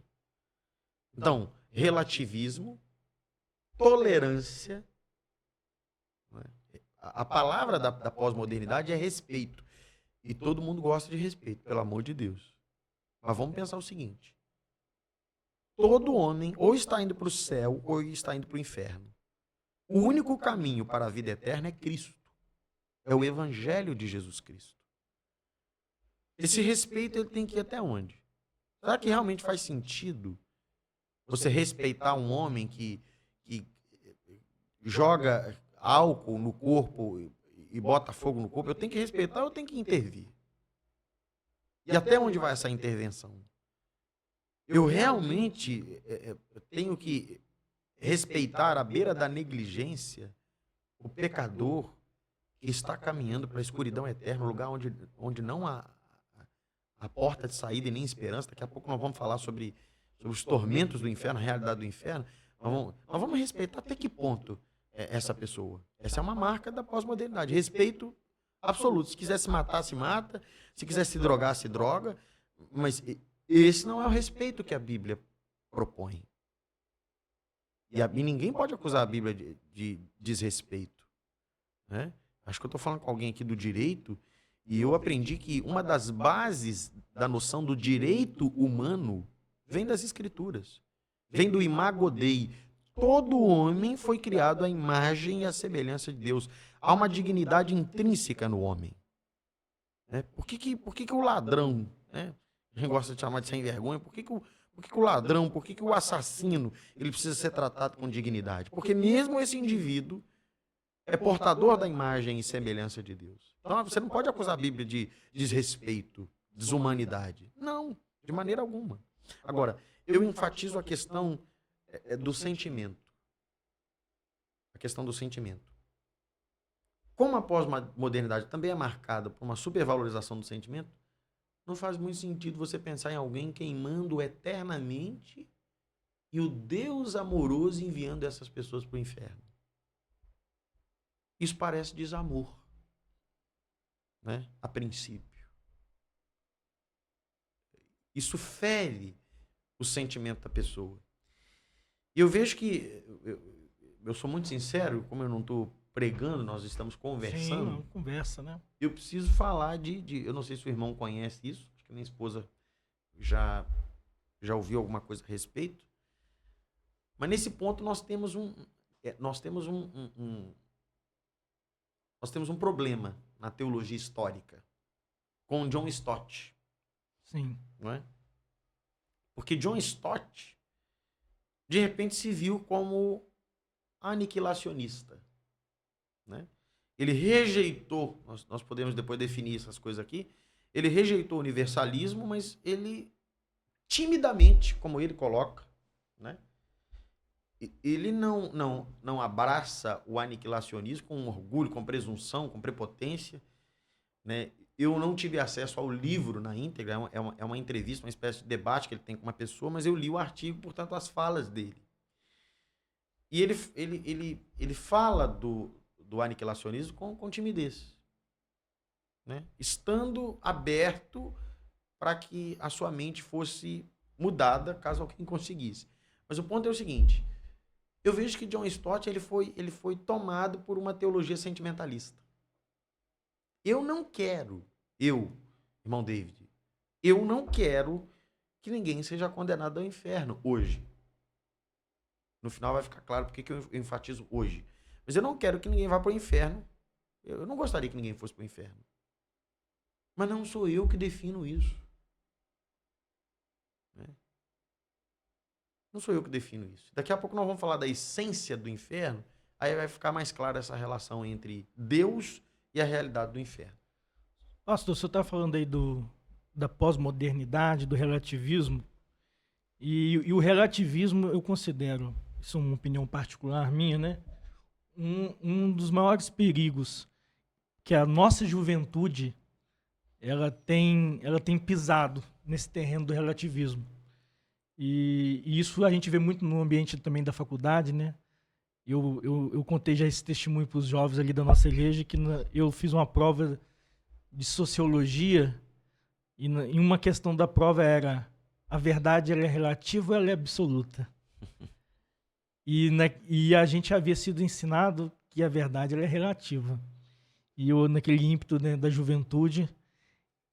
Então, relativismo, tolerância. Né? A palavra da pós-modernidade é respeito. E todo mundo gosta de respeito, pelo amor de Deus. Mas vamos pensar o seguinte. Todo homem ou está indo para o céu ou está indo para o inferno. O único caminho para a vida eterna é Cristo. É o Evangelho de Jesus Cristo. Esse respeito ele tem que ir até onde? Será que realmente faz sentido você respeitar um homem que joga álcool no corpo e bota fogo no corpo? Eu tenho que respeitar ou eu tenho que intervir? E até onde vai essa intervenção? Eu realmente tenho que respeitar à beira da negligência o pecador que está caminhando para a escuridão eterna, um lugar onde não há a porta de saída e nem esperança. Daqui a pouco nós vamos falar sobre os tormentos do inferno, a realidade do inferno. Nós vamos respeitar até que ponto essa pessoa. Essa é uma marca da pós-modernidade. Respeito absoluto. Se quiser se matar, se mata. Se quiser se drogar, se droga. Mas esse não é o respeito que a Bíblia propõe. E ninguém pode acusar a Bíblia de desrespeito. Né? Acho que eu estou falando com alguém aqui do direito, e eu aprendi que uma das bases da noção do direito humano vem das Escrituras. Vem do imago Dei. Todo homem foi criado à imagem e à semelhança de Deus. Há uma dignidade intrínseca no homem. Né? Por que o ladrão, né? A gente gosta de chamar de sem vergonha, por que o ladrão, por que o assassino, ele precisa ser tratado com dignidade? Porque mesmo esse indivíduo é portador da imagem e semelhança de Deus. Então, você não pode acusar a Bíblia de desrespeito, desumanidade. Não, de maneira alguma. Agora, eu enfatizo a questão do sentimento. A questão do sentimento. Como a pós-modernidade também é marcada por uma supervalorização do sentimento, não faz muito sentido você pensar em alguém queimando eternamente e o Deus amoroso enviando essas pessoas para o inferno. Isso parece desamor, né? A princípio. Isso fere o sentimento da pessoa. E eu vejo que, eu sou muito sincero, como eu não estou pregando, nós estamos conversando. Sim, conversa, né? Eu preciso falar eu não sei se o irmão conhece isso, acho que minha esposa já ouviu alguma coisa a respeito. Mas nesse ponto nós temos um problema na teologia histórica com John Stott. Sim. Não é? Porque John Stott, de repente, se viu como aniquilacionista, né? Ele rejeitou, nós podemos depois definir essas coisas aqui, ele rejeitou o universalismo, mas ele timidamente, como ele coloca, né? Ele não abraça o aniquilacionismo com orgulho, com presunção, com prepotência, né? Eu não tive acesso ao livro na íntegra, é uma entrevista, uma espécie de debate que ele tem com uma pessoa, mas eu li o artigo, portanto, as falas dele. E ele fala do aniquilacionismo com timidez, né? Estando aberto para que a sua mente fosse mudada, caso alguém conseguisse. Mas o ponto é o seguinte, eu vejo que John Stott ele foi tomado por uma teologia sentimentalista. Eu não quero, irmão David, eu não quero que ninguém seja condenado ao inferno hoje. No final vai ficar claro porque que eu enfatizo hoje. Mas eu não quero que ninguém vá para o inferno. Eu não gostaria que ninguém fosse para o inferno. Mas não sou eu que defino isso. Né? Não sou eu que defino isso. Daqui a pouco nós vamos falar da essência do inferno, aí vai ficar mais clara essa relação entre Deus e a realidade do inferno. Pastor, o senhor está falando aí da pós-modernidade, do relativismo, e o relativismo eu considero, isso é uma opinião particular minha, né? Um dos maiores perigos que a nossa juventude ela tem pisado nesse terreno do relativismo. E isso a gente vê muito no ambiente também da faculdade, né? Eu contei já esse testemunho para os jovens ali da nossa igreja, que eu fiz uma prova de sociologia e uma questão da prova era a verdade ela é relativa ou ela é absoluta? E a gente havia sido ensinado que a verdade ela é relativa. E eu, naquele ímpeto, né, da juventude,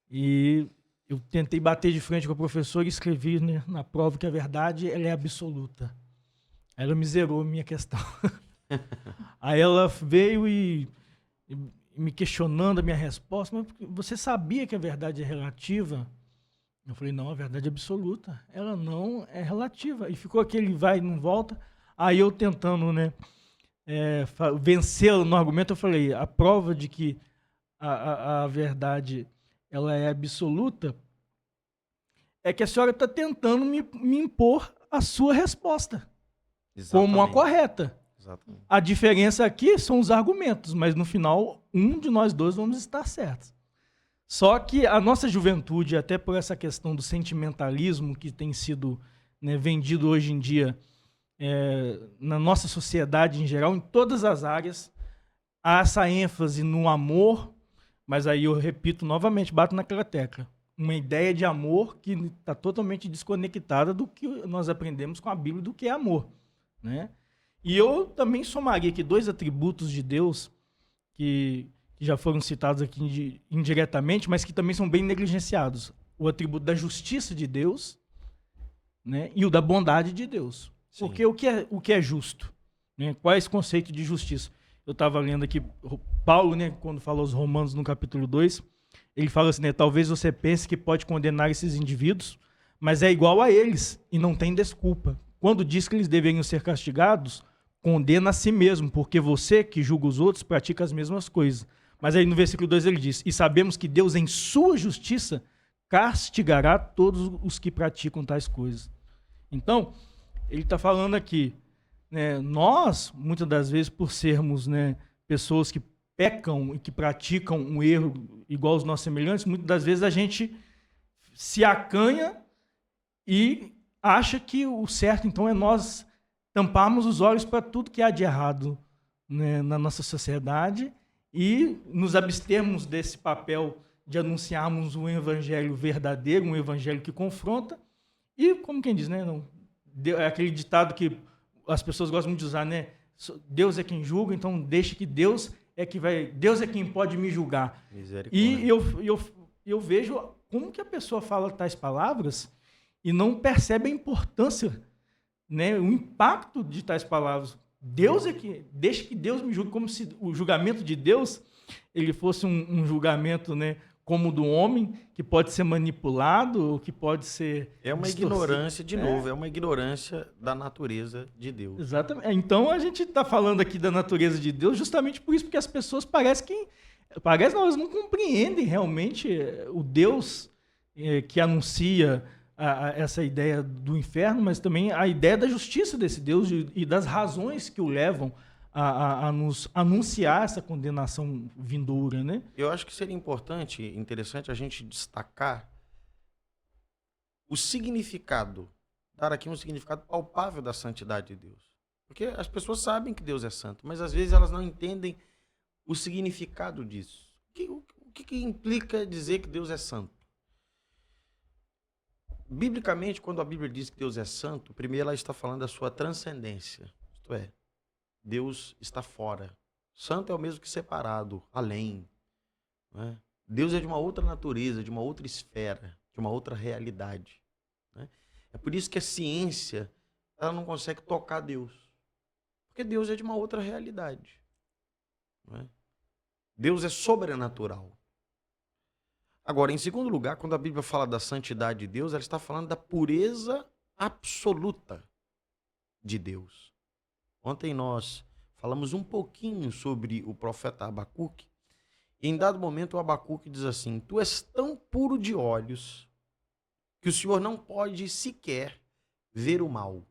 e eu tentei bater de frente com a professora e escrevi, né, na prova que a verdade ela é absoluta. Ela me zerou a minha questão. Aí ela veio e me questionando a minha resposta, mas você sabia que a verdade é relativa? Eu falei, não, a verdade é absoluta. Ela não é relativa. E ficou aquele vai e não volta. Aí eu tentando, né, vencê-la no argumento, eu falei, a prova de que a verdade ela é absoluta é que a senhora está tentando me impor a sua resposta. Exatamente. Como a correta. Exatamente. A diferença aqui são os argumentos, mas no final, um de nós dois vamos estar certos. Só que a nossa juventude, até por essa questão do sentimentalismo que tem sido, né, vendido hoje em dia na nossa sociedade em geral, em todas as áreas, há essa ênfase no amor, mas aí eu repito novamente, bato naquela tecla. Uma ideia de amor que está totalmente desconectada do que nós aprendemos com a Bíblia do que é amor, né? E eu também somaria aqui 2 atributos de Deus que já foram citados aqui indiretamente, mas que também são bem negligenciados. O atributo da justiça de Deus, né, e o da bondade de Deus. Sim. Porque o que é justo? Né? Qual é esse conceito de justiça? Eu estava lendo aqui, Paulo, né, quando fala aos Romanos no capítulo 2, ele fala assim, né, talvez você pense que pode condenar esses indivíduos, mas é igual a eles e não tem desculpa. Quando diz que eles deveriam ser castigados, condena a si mesmo, porque você que julga os outros pratica as mesmas coisas. Mas aí no versículo 2 ele diz, e sabemos que Deus em sua justiça castigará todos os que praticam tais coisas. Então, ele está falando aqui, né, nós, muitas das vezes, por sermos, né, pessoas que pecam e que praticam um erro igual aos nossos semelhantes, muitas das vezes a gente se acanha e acha que o certo, então, é nós tamparmos os olhos para tudo que há de errado, né, na nossa sociedade e nos abstermos desse papel de anunciarmos um evangelho verdadeiro, um evangelho que confronta. E, como quem diz, né, é aquele ditado que as pessoas gostam muito de usar, né? Deus é quem julga, então deixe que Deus é quem pode me julgar. E eu vejo como que a pessoa fala tais palavras e não percebe a importância, né, o impacto de tais palavras. Deus é que deixa que Deus me julgue, como se o julgamento de Deus ele fosse um julgamento, né, como o do homem, que pode ser manipulado, que pode ser É uma distorcido. ignorância, de novo, é uma ignorância da natureza de Deus. Exatamente. Então a gente está falando aqui da natureza de Deus justamente por isso, porque as pessoas parecem não, elas não compreendem realmente o Deus que anuncia essa ideia do inferno, mas também a ideia da justiça desse Deus e das razões que o levam a nos anunciar essa condenação vindoura, né? Eu acho que seria importante, interessante a gente destacar o significado, dar aqui um significado palpável da santidade de Deus. Porque as pessoas sabem que Deus é santo, mas às vezes elas não entendem o significado disso. O que implica dizer que Deus é santo? Biblicamente, quando a Bíblia diz que Deus é santo, primeiro ela está falando da sua transcendência, isto é, Deus está fora. Santo é o mesmo que separado, além. Né? Deus é de uma outra natureza, de uma outra esfera, de uma outra realidade. Né? É por isso que a ciência ela não consegue tocar Deus. Porque Deus é de uma outra realidade. Né? Deus é sobrenatural. Agora, em segundo lugar, quando a Bíblia fala da santidade de Deus, ela está falando da pureza absoluta de Deus. Ontem nós falamos um pouquinho sobre o profeta Abacuque. E em dado momento o Abacuque diz assim: tu és tão puro de olhos que o Senhor não pode sequer ver o mal.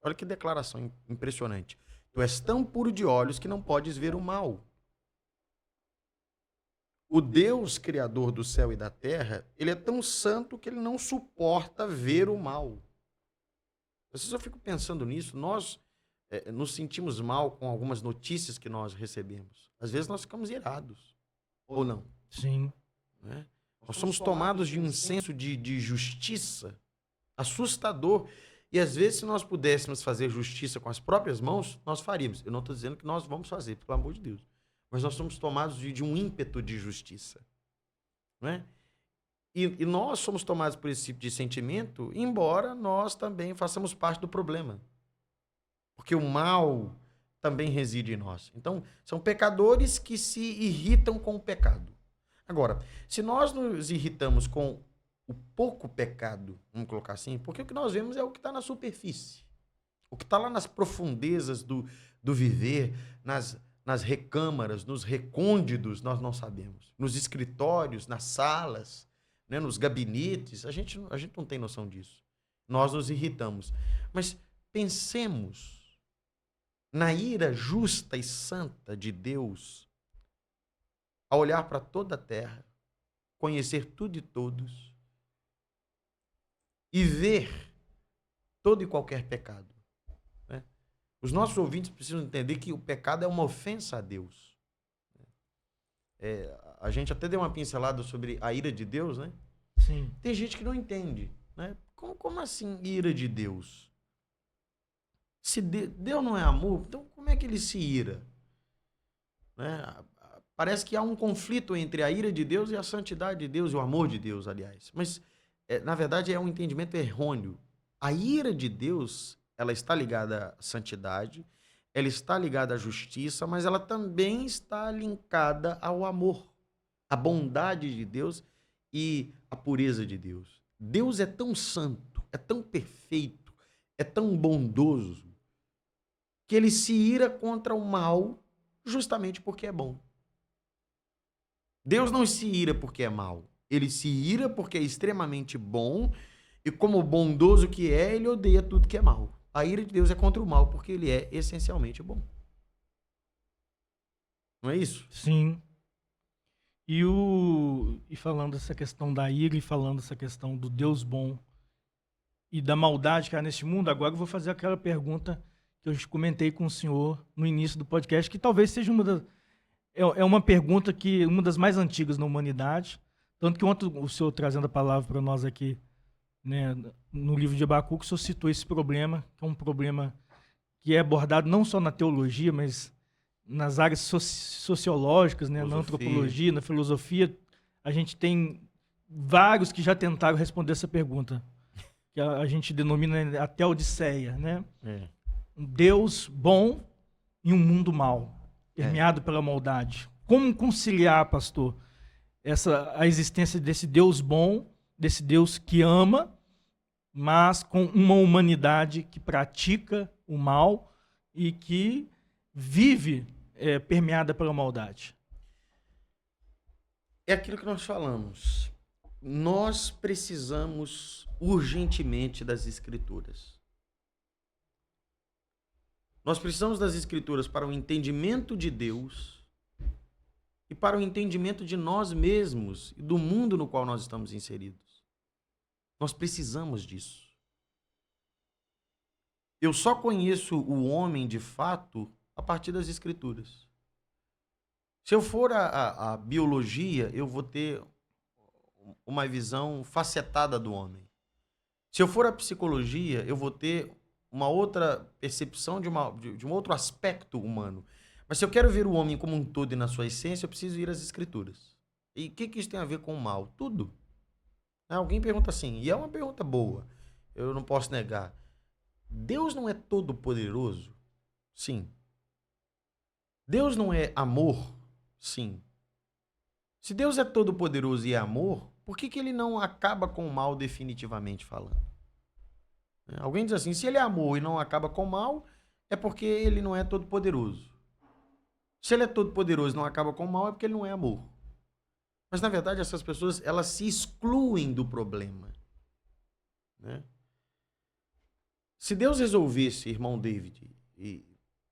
Olha que declaração impressionante. Tu és tão puro de olhos que não podes ver o mal. O Deus criador do céu e da terra, ele é tão santo que ele não suporta ver o mal. Às vezes eu fico pensando nisso, nós nos sentimos mal com algumas notícias que nós recebemos. Às vezes nós ficamos irados, ou não? Sim. Né? Nós somos tomados de um senso de justiça assustador. E às vezes, se nós pudéssemos fazer justiça com as próprias mãos, nós faríamos. Eu não estou dizendo que nós vamos fazer, pelo amor de Deus. Mas nós somos tomados de um ímpeto de justiça. Não é? E nós somos tomados por esse tipo de sentimento, embora nós também façamos parte do problema. Porque o mal também reside em nós. Então, são pecadores que se irritam com o pecado. Agora, se nós nos irritamos com o pouco pecado, vamos colocar assim, porque o que nós vemos é o que está na superfície. O que está lá nas profundezas do viver, nas recâmaras, nos recônditos, nós não sabemos. Nos escritórios, nas salas, né, nos gabinetes, a gente não tem noção disso. Nós nos irritamos. Mas pensemos na ira justa e santa de Deus, a olhar para toda a terra, conhecer tudo e todos, e ver todo e qualquer pecado. Né? Os nossos ouvintes precisam entender que o pecado é uma ofensa a Deus. A gente até deu uma pincelada sobre a ira de Deus, né? Sim. Tem gente que não entende. Né? Como assim ira de Deus? Se Deus não é amor, então como é que ele se ira? Né? Parece que há um conflito entre a ira de Deus e a santidade de Deus, e o amor de Deus, aliás. Mas, na verdade, é um entendimento errôneo. A ira de Deus, ela está ligada à santidade, ela está ligada à justiça, mas ela também está linkada ao amor, à bondade de Deus e à pureza de Deus. Deus é tão santo, é tão perfeito, é tão bondoso, que ele se ira contra o mal justamente porque é bom. Deus não se ira porque é mal. Ele se ira porque é extremamente bom e, como bondoso que é, ele odeia tudo que é mal. A ira de Deus é contra o mal porque ele é essencialmente bom. Não é isso? Sim. E falando essa questão da ira e falando essa questão do Deus bom e da maldade que há neste mundo, agora eu vou fazer aquela pergunta que eu comentei com o senhor no início do podcast, que talvez seja uma pergunta que uma das mais antigas na humanidade, tanto que ontem o senhor trazendo a palavra para nós aqui, né, no livro de Abacuque, o senhor citou esse problema, que é um problema que é abordado não só na teologia, mas nas áreas sociológicas, né, na antropologia, na filosofia. A gente tem vários que já tentaram responder essa pergunta, que a gente denomina até Odisseia, né? Um Deus bom e um mundo mau, permeado pela maldade. Como conciliar, pastor, a existência desse Deus bom, desse Deus que ama, mas com uma humanidade que pratica o mal e que vive permeada pela maldade. É aquilo que nós falamos. Nós precisamos urgentemente das Escrituras. Nós precisamos das Escrituras para o entendimento de Deus e para o entendimento de nós mesmos e do mundo no qual nós estamos inseridos. Nós precisamos disso. Eu só conheço o homem de fato a partir das Escrituras. Se eu for a biologia, eu vou ter uma visão facetada do homem. Se eu for a psicologia, eu vou ter uma outra percepção de um outro aspecto humano. Mas se eu quero ver o homem como um todo e na sua essência, eu preciso ir às Escrituras. E o que isso tem a ver com o mal? Tudo. Alguém pergunta assim, e é uma pergunta boa, eu não posso negar. Deus não é todo-poderoso? Sim. Deus não é amor? Sim. Se Deus é todo-poderoso e é amor, por que ele não acaba com o mal definitivamente falando? Alguém diz assim, se ele é amor e não acaba com o mal, é porque ele não é todo-poderoso. Se ele é todo-poderoso e não acaba com o mal, é porque ele não é amor. Mas, na verdade, essas pessoas, elas se excluem do problema. Né? Se Deus resolvesse, irmão David e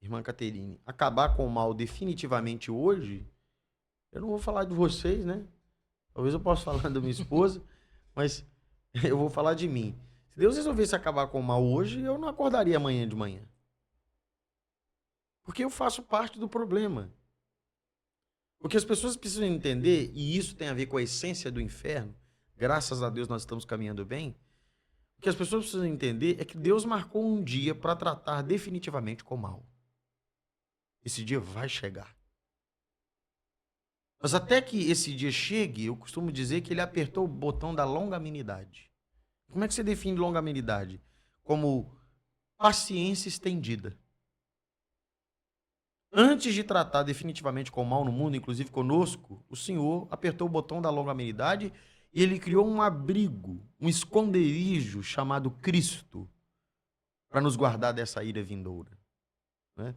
irmã Caterine, acabar com o mal definitivamente hoje, eu não vou falar de vocês, né? Talvez eu possa falar da minha esposa, mas eu vou falar de mim. Se Deus resolvesse acabar com o mal hoje, eu não acordaria amanhã de manhã. Porque eu faço parte do problema. O que as pessoas precisam entender, e isso tem a ver com a essência do inferno, graças a Deus nós estamos caminhando bem, o que as pessoas precisam entender é que Deus marcou um dia para tratar definitivamente com o mal. Esse dia vai chegar. Mas até que esse dia chegue, eu costumo dizer que ele apertou o botão da longanimidade. Como é que você define longanimidade? Como paciência estendida. Antes de tratar definitivamente com o mal no mundo, inclusive conosco, o Senhor apertou o botão da longanimidade e ele criou um abrigo, um esconderijo chamado Cristo, para nos guardar dessa ira vindoura. Né?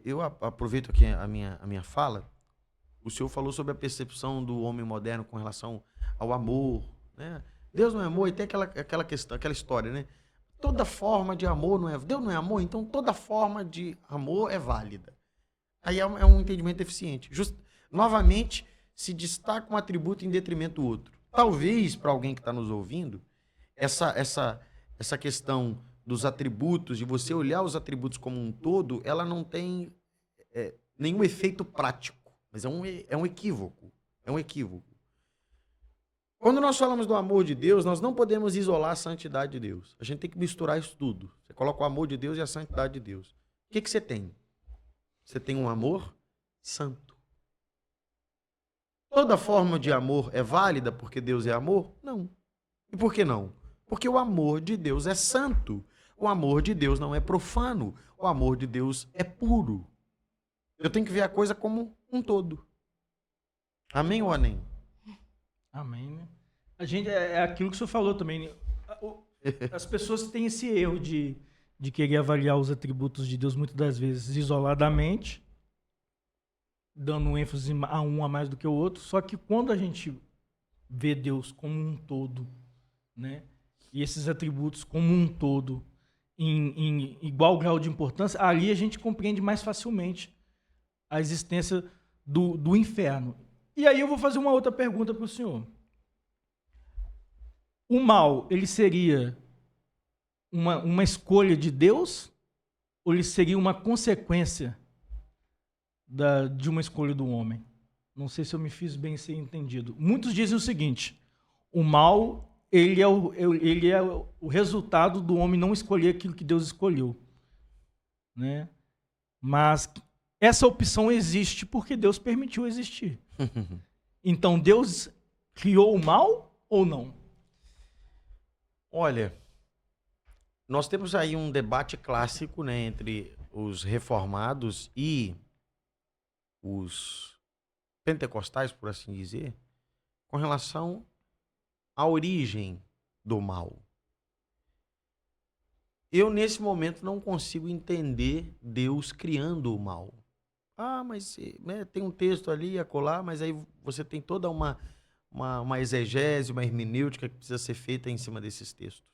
Eu aproveito aqui a minha fala. O Senhor falou sobre a percepção do homem moderno com relação ao amor. Né? Deus não é amor, e tem aquela questão, aquela história, né? Toda forma de amor não é... Deus não é amor, então toda forma de amor é válida. Aí é um entendimento deficiente. Novamente, se destaca um atributo em detrimento do outro. Talvez, para alguém que está nos ouvindo, essa questão dos atributos, de você olhar os atributos como um todo, ela não tem nenhum efeito prático. Mas é um equívoco. É um equívoco. Quando nós falamos do amor de Deus, nós não podemos isolar a santidade de Deus. A gente tem que misturar isso tudo. Você coloca o amor de Deus e a santidade de Deus. O que você tem? Você tem um amor santo. Toda forma de amor é válida porque Deus é amor? Não. E por que não? Porque o amor de Deus é santo. O amor de Deus não é profano. O amor de Deus é puro. Eu tenho que ver a coisa como um todo. Amém ou amém? Amém, né? A gente, é aquilo que o senhor falou também. Né? As pessoas têm esse erro de querer avaliar os atributos de Deus muitas das vezes isoladamente, dando ênfase a um a mais do que o outro. Só que quando a gente vê Deus como um todo, né? E esses atributos como um todo, em igual grau de importância, ali a gente compreende mais facilmente a existência do inferno. E aí eu vou fazer uma outra pergunta para o senhor. O mal, ele seria uma escolha de Deus ou ele seria uma consequência de uma escolha do homem? Não sei se eu me fiz bem ser entendido. Muitos dizem o seguinte: o mal, ele é o resultado do homem não escolher aquilo que Deus escolheu. Né? Mas essa opção existe porque Deus permitiu existir. Então, Deus criou o mal ou não? Olha, nós temos aí um debate clássico, né, entre os reformados e os pentecostais, por assim dizer, com relação à origem do mal. Eu, nesse momento, não consigo entender Deus criando o mal. Ah, mas né, tem um texto ali, acolá, mas aí você tem toda uma exegese, uma hermenêutica que precisa ser feita em cima desses textos.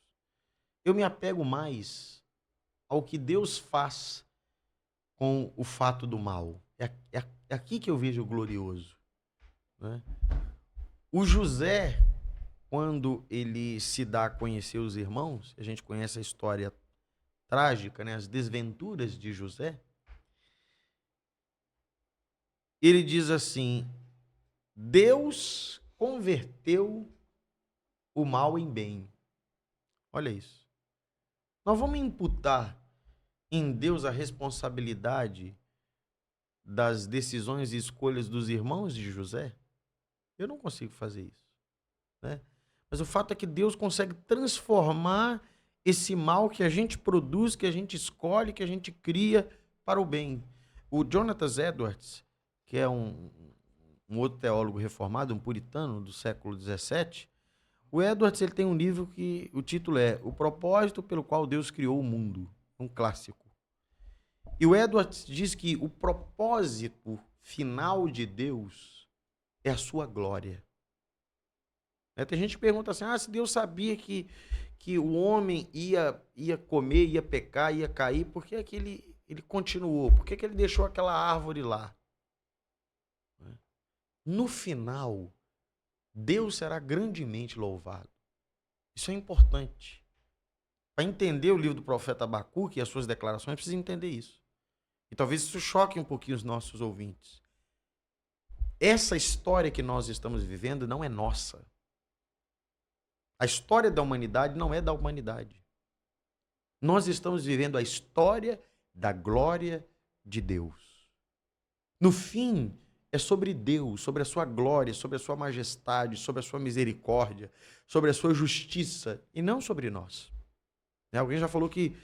Eu me apego mais ao que Deus faz com o fato do mal. É aqui que eu vejo o glorioso. Né? O José, quando ele se dá a conhecer os irmãos, a gente conhece a história trágica, né? As desventuras de José, ele diz assim: Deus converteu o mal em bem. Olha isso. Nós vamos imputar em Deus a responsabilidade das decisões e escolhas dos irmãos de José? Eu não consigo fazer isso. Né? Mas o fato é que Deus consegue transformar esse mal que a gente produz, que a gente escolhe, que a gente cria para o bem. O Jonathan Edwards, que é um outro teólogo reformado, um puritano do século XVII, o Edwards ele tem um livro que o título é O Propósito pelo qual Deus criou o mundo, um clássico. E o Edwards diz que o propósito final de Deus é a sua glória. Tem gente que pergunta assim, se Deus sabia que o homem ia comer, ia pecar, ia cair, por que é que ele continuou? Por que é que ele deixou aquela árvore lá? No final, Deus será grandemente louvado. Isso é importante. Para entender o livro do profeta Abacuque e as suas declarações, precisa entender isso. E talvez isso choque um pouquinho os nossos ouvintes. Essa história que nós estamos vivendo não é nossa. A história da humanidade não é da humanidade. Nós estamos vivendo a história da glória de Deus. No fim, é sobre Deus, sobre a sua glória, sobre a sua majestade, sobre a sua misericórdia, sobre a sua justiça, e não sobre nós. Alguém já falou que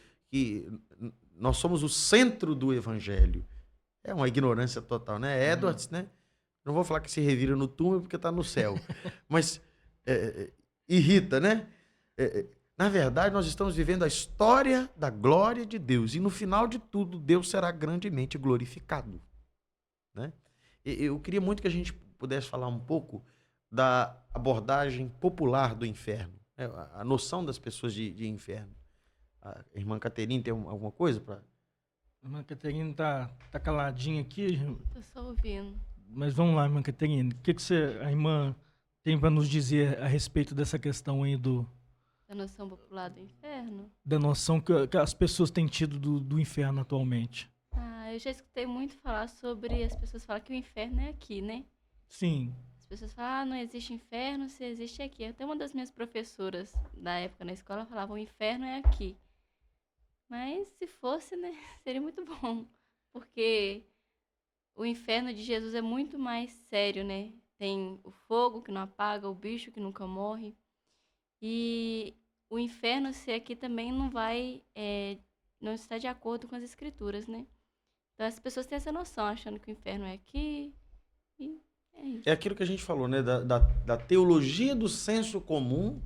nós somos o centro do evangelho. É uma ignorância total, né? Edwards, né? Não vou falar que se revira no túmulo porque está no céu. Mas irrita, né? Na verdade, nós estamos vivendo a história da glória de Deus. E no final de tudo, Deus será grandemente glorificado. Né? Eu queria muito que a gente pudesse falar um pouco da abordagem popular do inferno. A noção das pessoas de inferno. A irmã Caterine tem alguma coisa para... A irmã Caterine tá caladinha aqui. Tô só ouvindo. Mas vamos lá, irmã Caterine. O que a irmã tem para nos dizer a respeito dessa questão aí Da noção popular do inferno? Da noção que as pessoas têm tido do inferno atualmente. Eu já escutei muito falar sobre... As pessoas falam que o inferno é aqui, né? Sim. As pessoas falam, não existe inferno, se existe aqui. Até uma das minhas professoras da época na escola falava, o inferno é aqui. Mas se fosse, né, seria muito bom. Porque o inferno de Jesus é muito mais sério, né? Tem o fogo que não apaga, o bicho que nunca morre. E o inferno ser aqui também não está de acordo com as escrituras, né? Então as pessoas têm essa noção, achando que o inferno é aqui e é isso. É aquilo que a gente falou, né? Da teologia do senso comum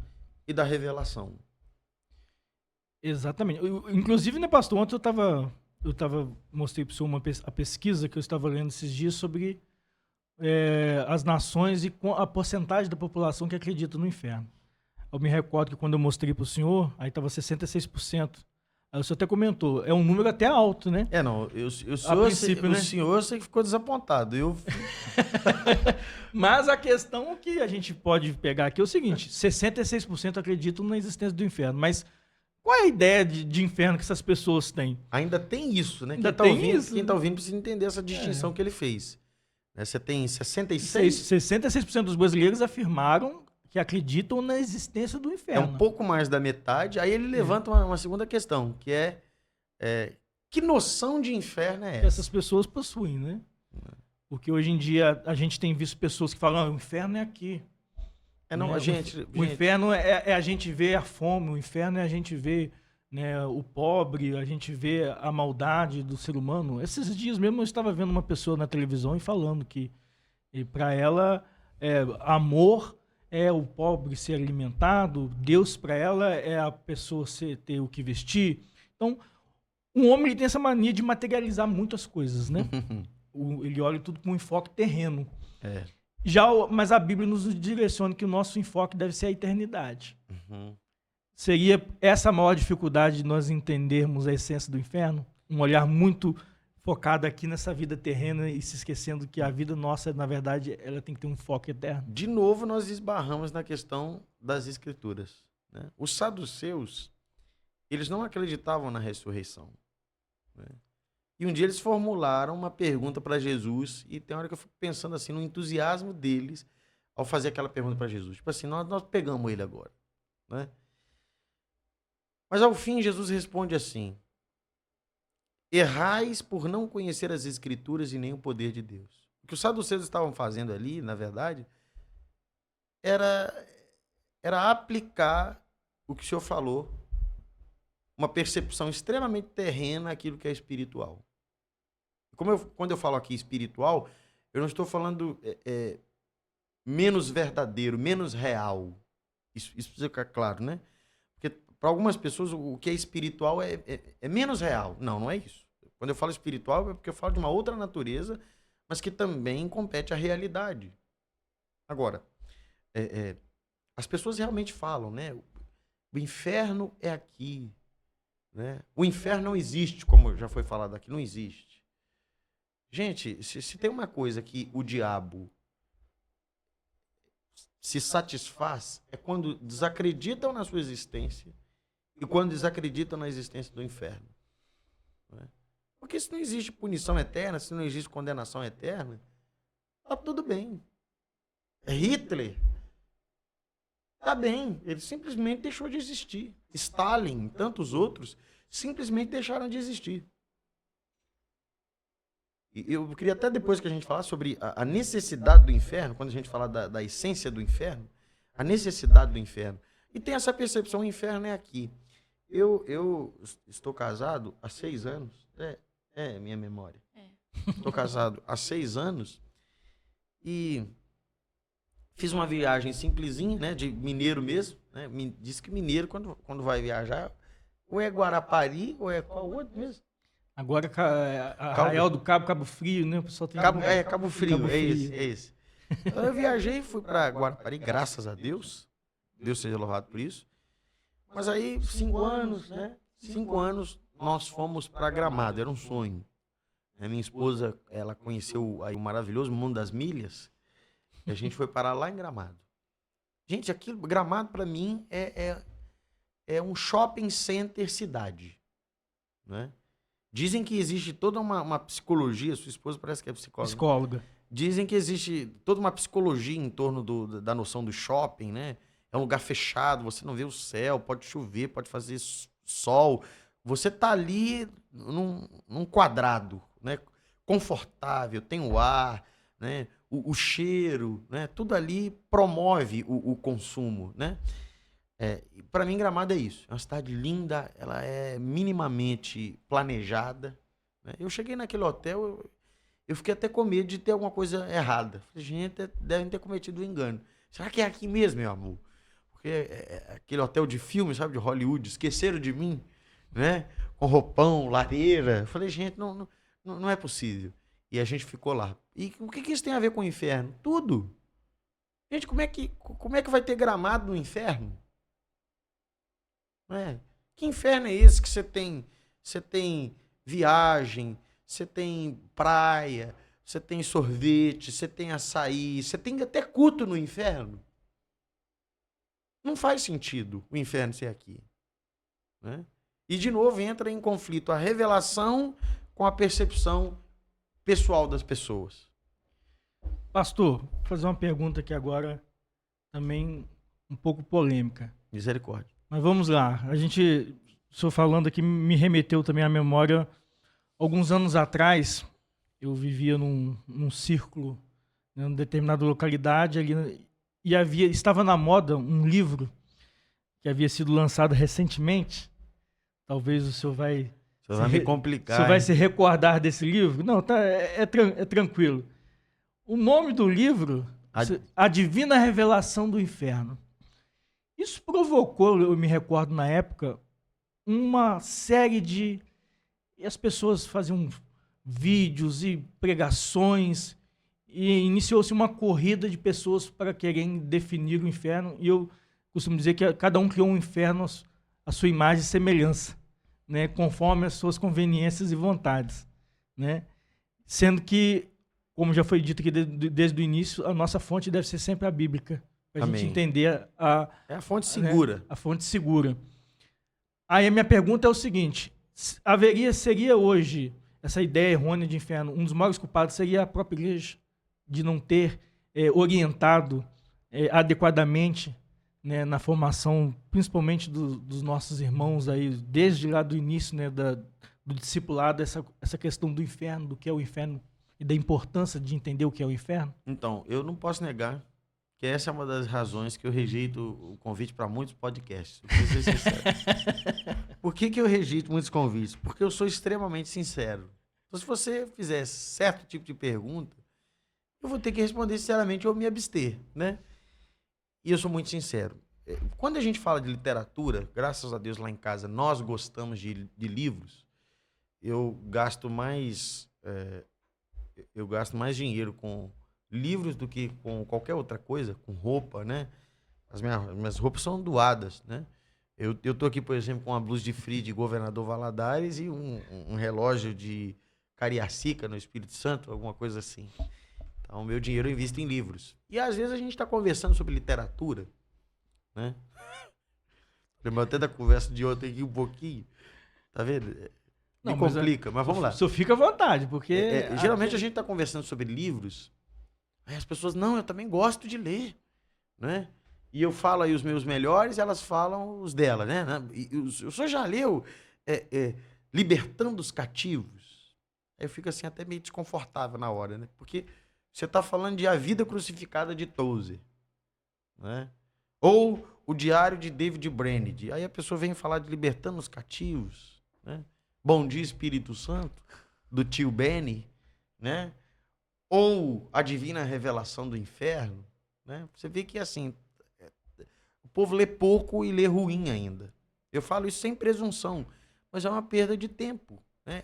e da revelação. Exatamente. Inclusive, né, pastor, ontem mostrei para o senhor a pesquisa que eu estava lendo esses dias sobre as nações e a porcentagem da população que acredita no inferno. Eu me recordo que quando eu mostrei para o senhor, aí estava 66%. Aí o senhor até comentou, é um número até alto, né? Não, o senhor sei que ficou desapontado. Mas a questão que a gente pode pegar aqui é o seguinte, 66% acreditam na existência do inferno, mas qual é a ideia de inferno que essas pessoas têm? Ainda tem isso, né? Ainda quem está ouvindo precisa entender essa distinção que ele fez. Você tem 66% dos brasileiros afirmaram que acreditam na existência do inferno. É um pouco mais da metade. Aí ele levanta uma segunda questão, que é que noção de inferno é essa? Que essas pessoas possuem, né? Porque hoje em dia a gente tem visto pessoas que falam, o inferno é aqui. O inferno é a gente ver a fome, o inferno é a gente ver, né, o pobre, a gente vê a maldade do ser humano. Esses dias mesmo eu estava vendo uma pessoa na televisão e falando que para ela amor é o pobre ser alimentado, Deus para ela é a pessoa ter o que vestir. Então, um homem ele tem essa mania de materializar muitas coisas, né? Ele olha tudo com um enfoque terreno. É. Mas a Bíblia nos direciona que o nosso enfoque deve ser a eternidade. Uhum. Seria essa a maior dificuldade de nós entendermos a essência do inferno? Um olhar muito focado aqui nessa vida terrena e se esquecendo que a vida nossa, na verdade, ela tem que ter um foco eterno. De novo, nós esbarramos na questão das escrituras, né? Os saduceus, eles não acreditavam na ressurreição, né? E um dia eles formularam uma pergunta para Jesus, e tem hora que eu fico pensando assim, no entusiasmo deles ao fazer aquela pergunta para Jesus. Tipo assim, nós pegamos ele agora, né? Mas ao fim, Jesus responde assim: errais por não conhecer as escrituras e nem o poder de Deus. O que os saduceus estavam fazendo ali, na verdade, era aplicar o que o Senhor falou, uma percepção extremamente terrena àquilo que é espiritual. Quando eu falo aqui espiritual, eu não estou falando menos verdadeiro, menos real. Isso precisa ficar claro, né? Porque para algumas pessoas o que é espiritual é menos real. Não é isso. Quando eu falo espiritual é porque eu falo de uma outra natureza, mas que também compete à realidade. Agora, as pessoas realmente falam, né? O inferno é aqui, né? O inferno não existe, como já foi falado aqui, não existe. Gente, se tem uma coisa que o diabo se satisfaz, é quando desacreditam na sua existência e quando desacreditam na existência do inferno, né? Porque se não existe punição eterna, se não existe condenação eterna, tá tudo bem. Hitler, tá bem, ele simplesmente deixou de existir. Stalin e tantos outros simplesmente deixaram de existir. E eu queria até depois que a gente falar sobre a necessidade do inferno, quando a gente falar da essência do inferno, a necessidade do inferno. E tem essa percepção, o inferno é aqui. Eu estou casado há 6 anos, minha memória. Estou casado há 6 anos e fiz uma viagem simplesinha, né, de mineiro mesmo, né? Diz que mineiro, quando vai viajar, ou é Guarapari, ou é qual outro mesmo? Agora, Arraial do Cabo, Cabo Frio, né? O pessoal tem Cabo Frio, é esse. Então eu viajei, fui para Guarapari, graças a Deus. Deus seja louvado por isso. Mas aí, 5 anos, né? 5 anos, nós fomos para Gramado, era um sonho. A minha esposa, ela conheceu aí o maravilhoso Mundo das Milhas, e a gente foi parar lá em Gramado. Gente, Gramado para mim é um shopping center cidade, né? Dizem que existe toda uma psicologia, sua esposa parece que é psicóloga. Dizem que existe toda uma psicologia em torno da noção do shopping, né? É um lugar fechado, você não vê o céu, pode chover, pode fazer sol. Você tá ali num quadrado, né? Confortável, tem o ar, né? O cheiro, né? Tudo ali promove o consumo, né? Para mim, Gramado é isso. É uma cidade linda, ela é minimamente planejada, né? Eu cheguei naquele hotel, eu fiquei até com medo de ter alguma coisa errada. Falei, gente, devem ter cometido um engano. Será que é aqui mesmo, meu amor? Porque aquele hotel de filme, sabe, de Hollywood, esqueceram de mim, né? Com roupão, lareira. Falei, gente, não é possível. E a gente ficou lá. E o que isso tem a ver com o inferno? Tudo. Gente, como é que vai ter Gramado no inferno? Que inferno é esse que você tem viagem, você tem praia, você tem sorvete, você tem açaí, você tem até culto no inferno? Não faz sentido o inferno ser aqui, né? E de novo entra em conflito a revelação com a percepção pessoal das pessoas. Pastor, vou fazer uma pergunta aqui agora, também um pouco polêmica. Misericórdia. Mas vamos lá. O senhor falando aqui me remeteu também à memória. Alguns anos atrás, eu vivia num círculo, né, em determinada localidade ali, e estava na moda um livro que havia sido lançado recentemente. Talvez o senhor vai me complicar. O senhor vai se recordar desse livro? Não, é tranquilo. O nome do livro A divina revelação do inferno. Isso provocou, eu me recordo na época, uma série de... E as pessoas faziam vídeos e pregações, e iniciou-se uma corrida de pessoas para querem definir o inferno, e eu costumo dizer que cada um criou um inferno à sua imagem e semelhança, né, conforme as suas conveniências e vontades, né? Sendo que, como já foi dito aqui desde o início, a nossa fonte deve ser sempre a bíblica, para a gente entender é a fonte segura. Né, a fonte segura. Aí a minha pergunta é o seguinte: seria hoje essa ideia errônea de inferno, um dos maiores culpados seria a própria igreja, de não ter orientado adequadamente, né, na formação, principalmente dos nossos irmãos aí, desde lá do início, né, do discipulado, essa questão do inferno, do que é o inferno e da importância de entender o que é o inferno? Então, eu não posso negar que essa é uma das razões que eu rejeito o convite para muitos podcasts. Vou ser sincero. Por que eu rejeito muitos convites? Porque eu sou extremamente sincero. Então, se você fizer certo tipo de pergunta, eu vou ter que responder sinceramente ou me abster, né? E eu sou muito sincero. Quando a gente fala de literatura, graças a Deus lá em casa nós gostamos de livros, eu gasto mais dinheiro com livros do que com qualquer outra coisa, com roupa, né? As minhas roupas são doadas, né? Eu tô aqui, por exemplo, com uma blusa de frio de Governador Valadares e um relógio de Cariacica, no Espírito Santo, alguma coisa assim. Então, o meu dinheiro eu invisto em livros. E, às vezes, a gente está conversando sobre literatura, né? Lembro até da conversa de ontem aqui um pouquinho. Tá vendo? Me complica, mas vamos lá. Só fica à vontade, porque... geralmente, a gente está conversando sobre livros, aí as pessoas, não, eu também gosto de ler, né? E eu falo aí os meus melhores, elas falam os dela, né? O senhor já leu Libertando os Cativos? Aí eu fico assim até meio desconfortável na hora, né? Porque você está falando de A Vida Crucificada de Tozer, né? Ou O Diário de David Brainerd. Aí a pessoa vem falar de Libertando os Cativos, né? Bom Dia Espírito Santo, do tio Benny, né? Ou A Divina Revelação do Inferno, né? Você vê que assim, o povo lê pouco e lê ruim ainda. Eu falo isso sem presunção, mas é uma perda de tempo, né?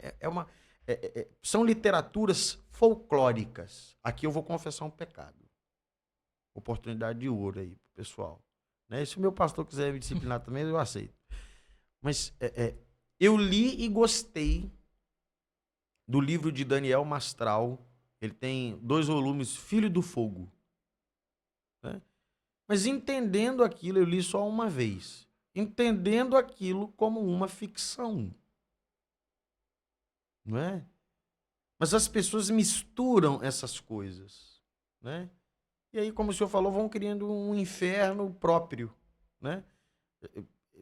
São literaturas folclóricas. Aqui eu vou confessar um pecado. Oportunidade de ouro aí pro pessoal, né? Se o meu pastor quiser me disciplinar também, eu aceito. Mas eu li e gostei do livro de Daniel Mastral. Ele tem 2 volumes, Filho do Fogo, né? Mas entendendo aquilo, eu li só uma vez. Entendendo aquilo como uma ficção, não é? Mas as pessoas misturam essas coisas, né? E aí, como o senhor falou, vão criando um inferno próprio, né?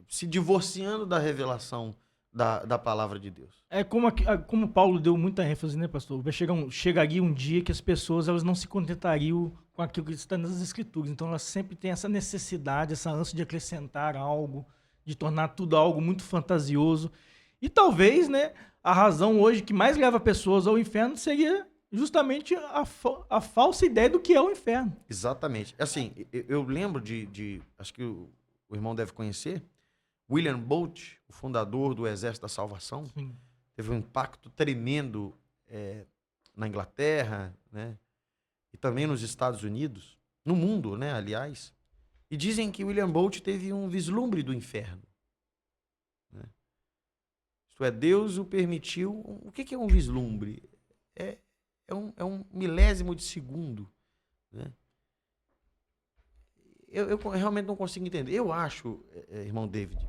Se divorciando da revelação da palavra de Deus. É como Paulo deu muita ênfase, né, pastor? Chegaria um dia que as pessoas elas não se contentariam com aquilo que está nas Escrituras. Então, elas sempre têm essa necessidade, essa ânsia de acrescentar algo, de tornar tudo algo muito fantasioso. E talvez, né, a razão hoje que mais leva pessoas ao inferno seria justamente a falsa ideia do que é o inferno. Exatamente. Assim, eu lembro acho que o irmão deve conhecer, William Bolt, o fundador do Exército da Salvação. Sim. Teve um impacto tremendo na Inglaterra, né, e também nos Estados Unidos, no mundo, né, aliás. E dizem que William Bolt teve um vislumbre do inferno, né? Isto é, Deus o permitiu. O que é um vislumbre? É um milésimo de segundo, né? Eu realmente não consigo entender. Eu acho, irmão David,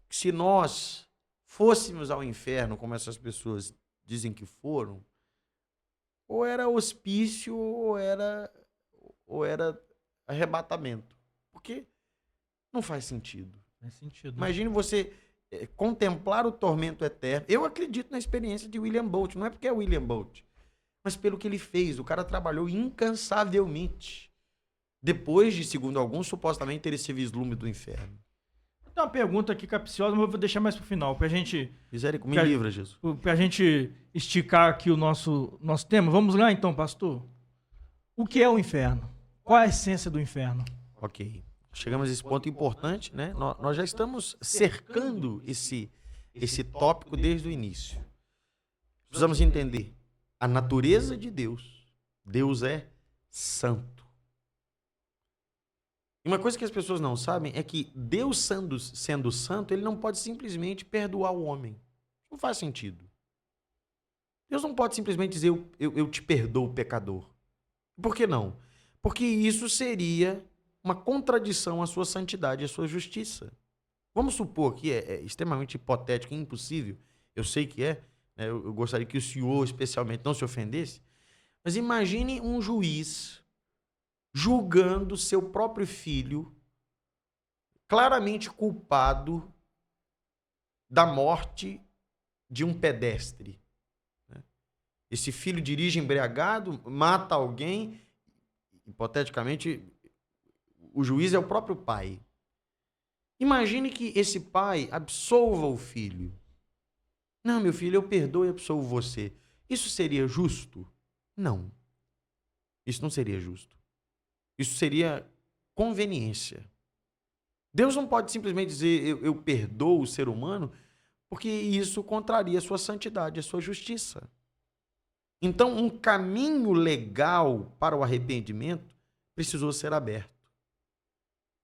que se nós fôssemos ao inferno, como essas pessoas dizem que foram, ou era hospício ou era arrebatamento. Porque não faz sentido. Faz sentido. Imagine você contemplar o tormento eterno. Eu acredito na experiência de William Bolt. Não é porque é William Bolt, mas pelo que ele fez. O cara trabalhou incansavelmente. Depois de, segundo alguns, supostamente ter esse vislumbre do inferno. Tem uma pergunta aqui capciosa, mas eu vou deixar mais pro final, pra gente... Me livra, Jesus. Pra gente esticar aqui o nosso tema. Vamos lá então, pastor. O que é o inferno? Qual a essência do inferno? Ok. Chegamos a esse ponto importante, né? Nós já estamos cercando esse tópico desde o início. Precisamos entender a natureza de Deus. Deus é santo. E uma coisa que as pessoas não sabem é que Deus, sendo santo, ele não pode simplesmente perdoar o homem. Não faz sentido. Deus não pode simplesmente dizer, eu te perdoo, pecador. Por que não? Porque isso seria uma contradição à sua santidade e à sua justiça. Vamos supor que é extremamente hipotético e impossível, eu sei que é, né? Eu gostaria que o senhor, especialmente, não se ofendesse, mas imagine um juiz julgando seu próprio filho, claramente culpado da morte de um pedestre. Esse filho dirige embriagado, mata alguém, hipoteticamente, o juiz é o próprio pai. Imagine que esse pai absolva o filho. Não, meu filho, eu perdoo e absolvo você. Isso seria justo? Não. Isso não seria justo. Isso seria conveniência. Deus não pode simplesmente dizer eu perdoo o ser humano, porque isso contraria a sua santidade, a sua justiça. Então, um caminho legal para o arrependimento precisou ser aberto.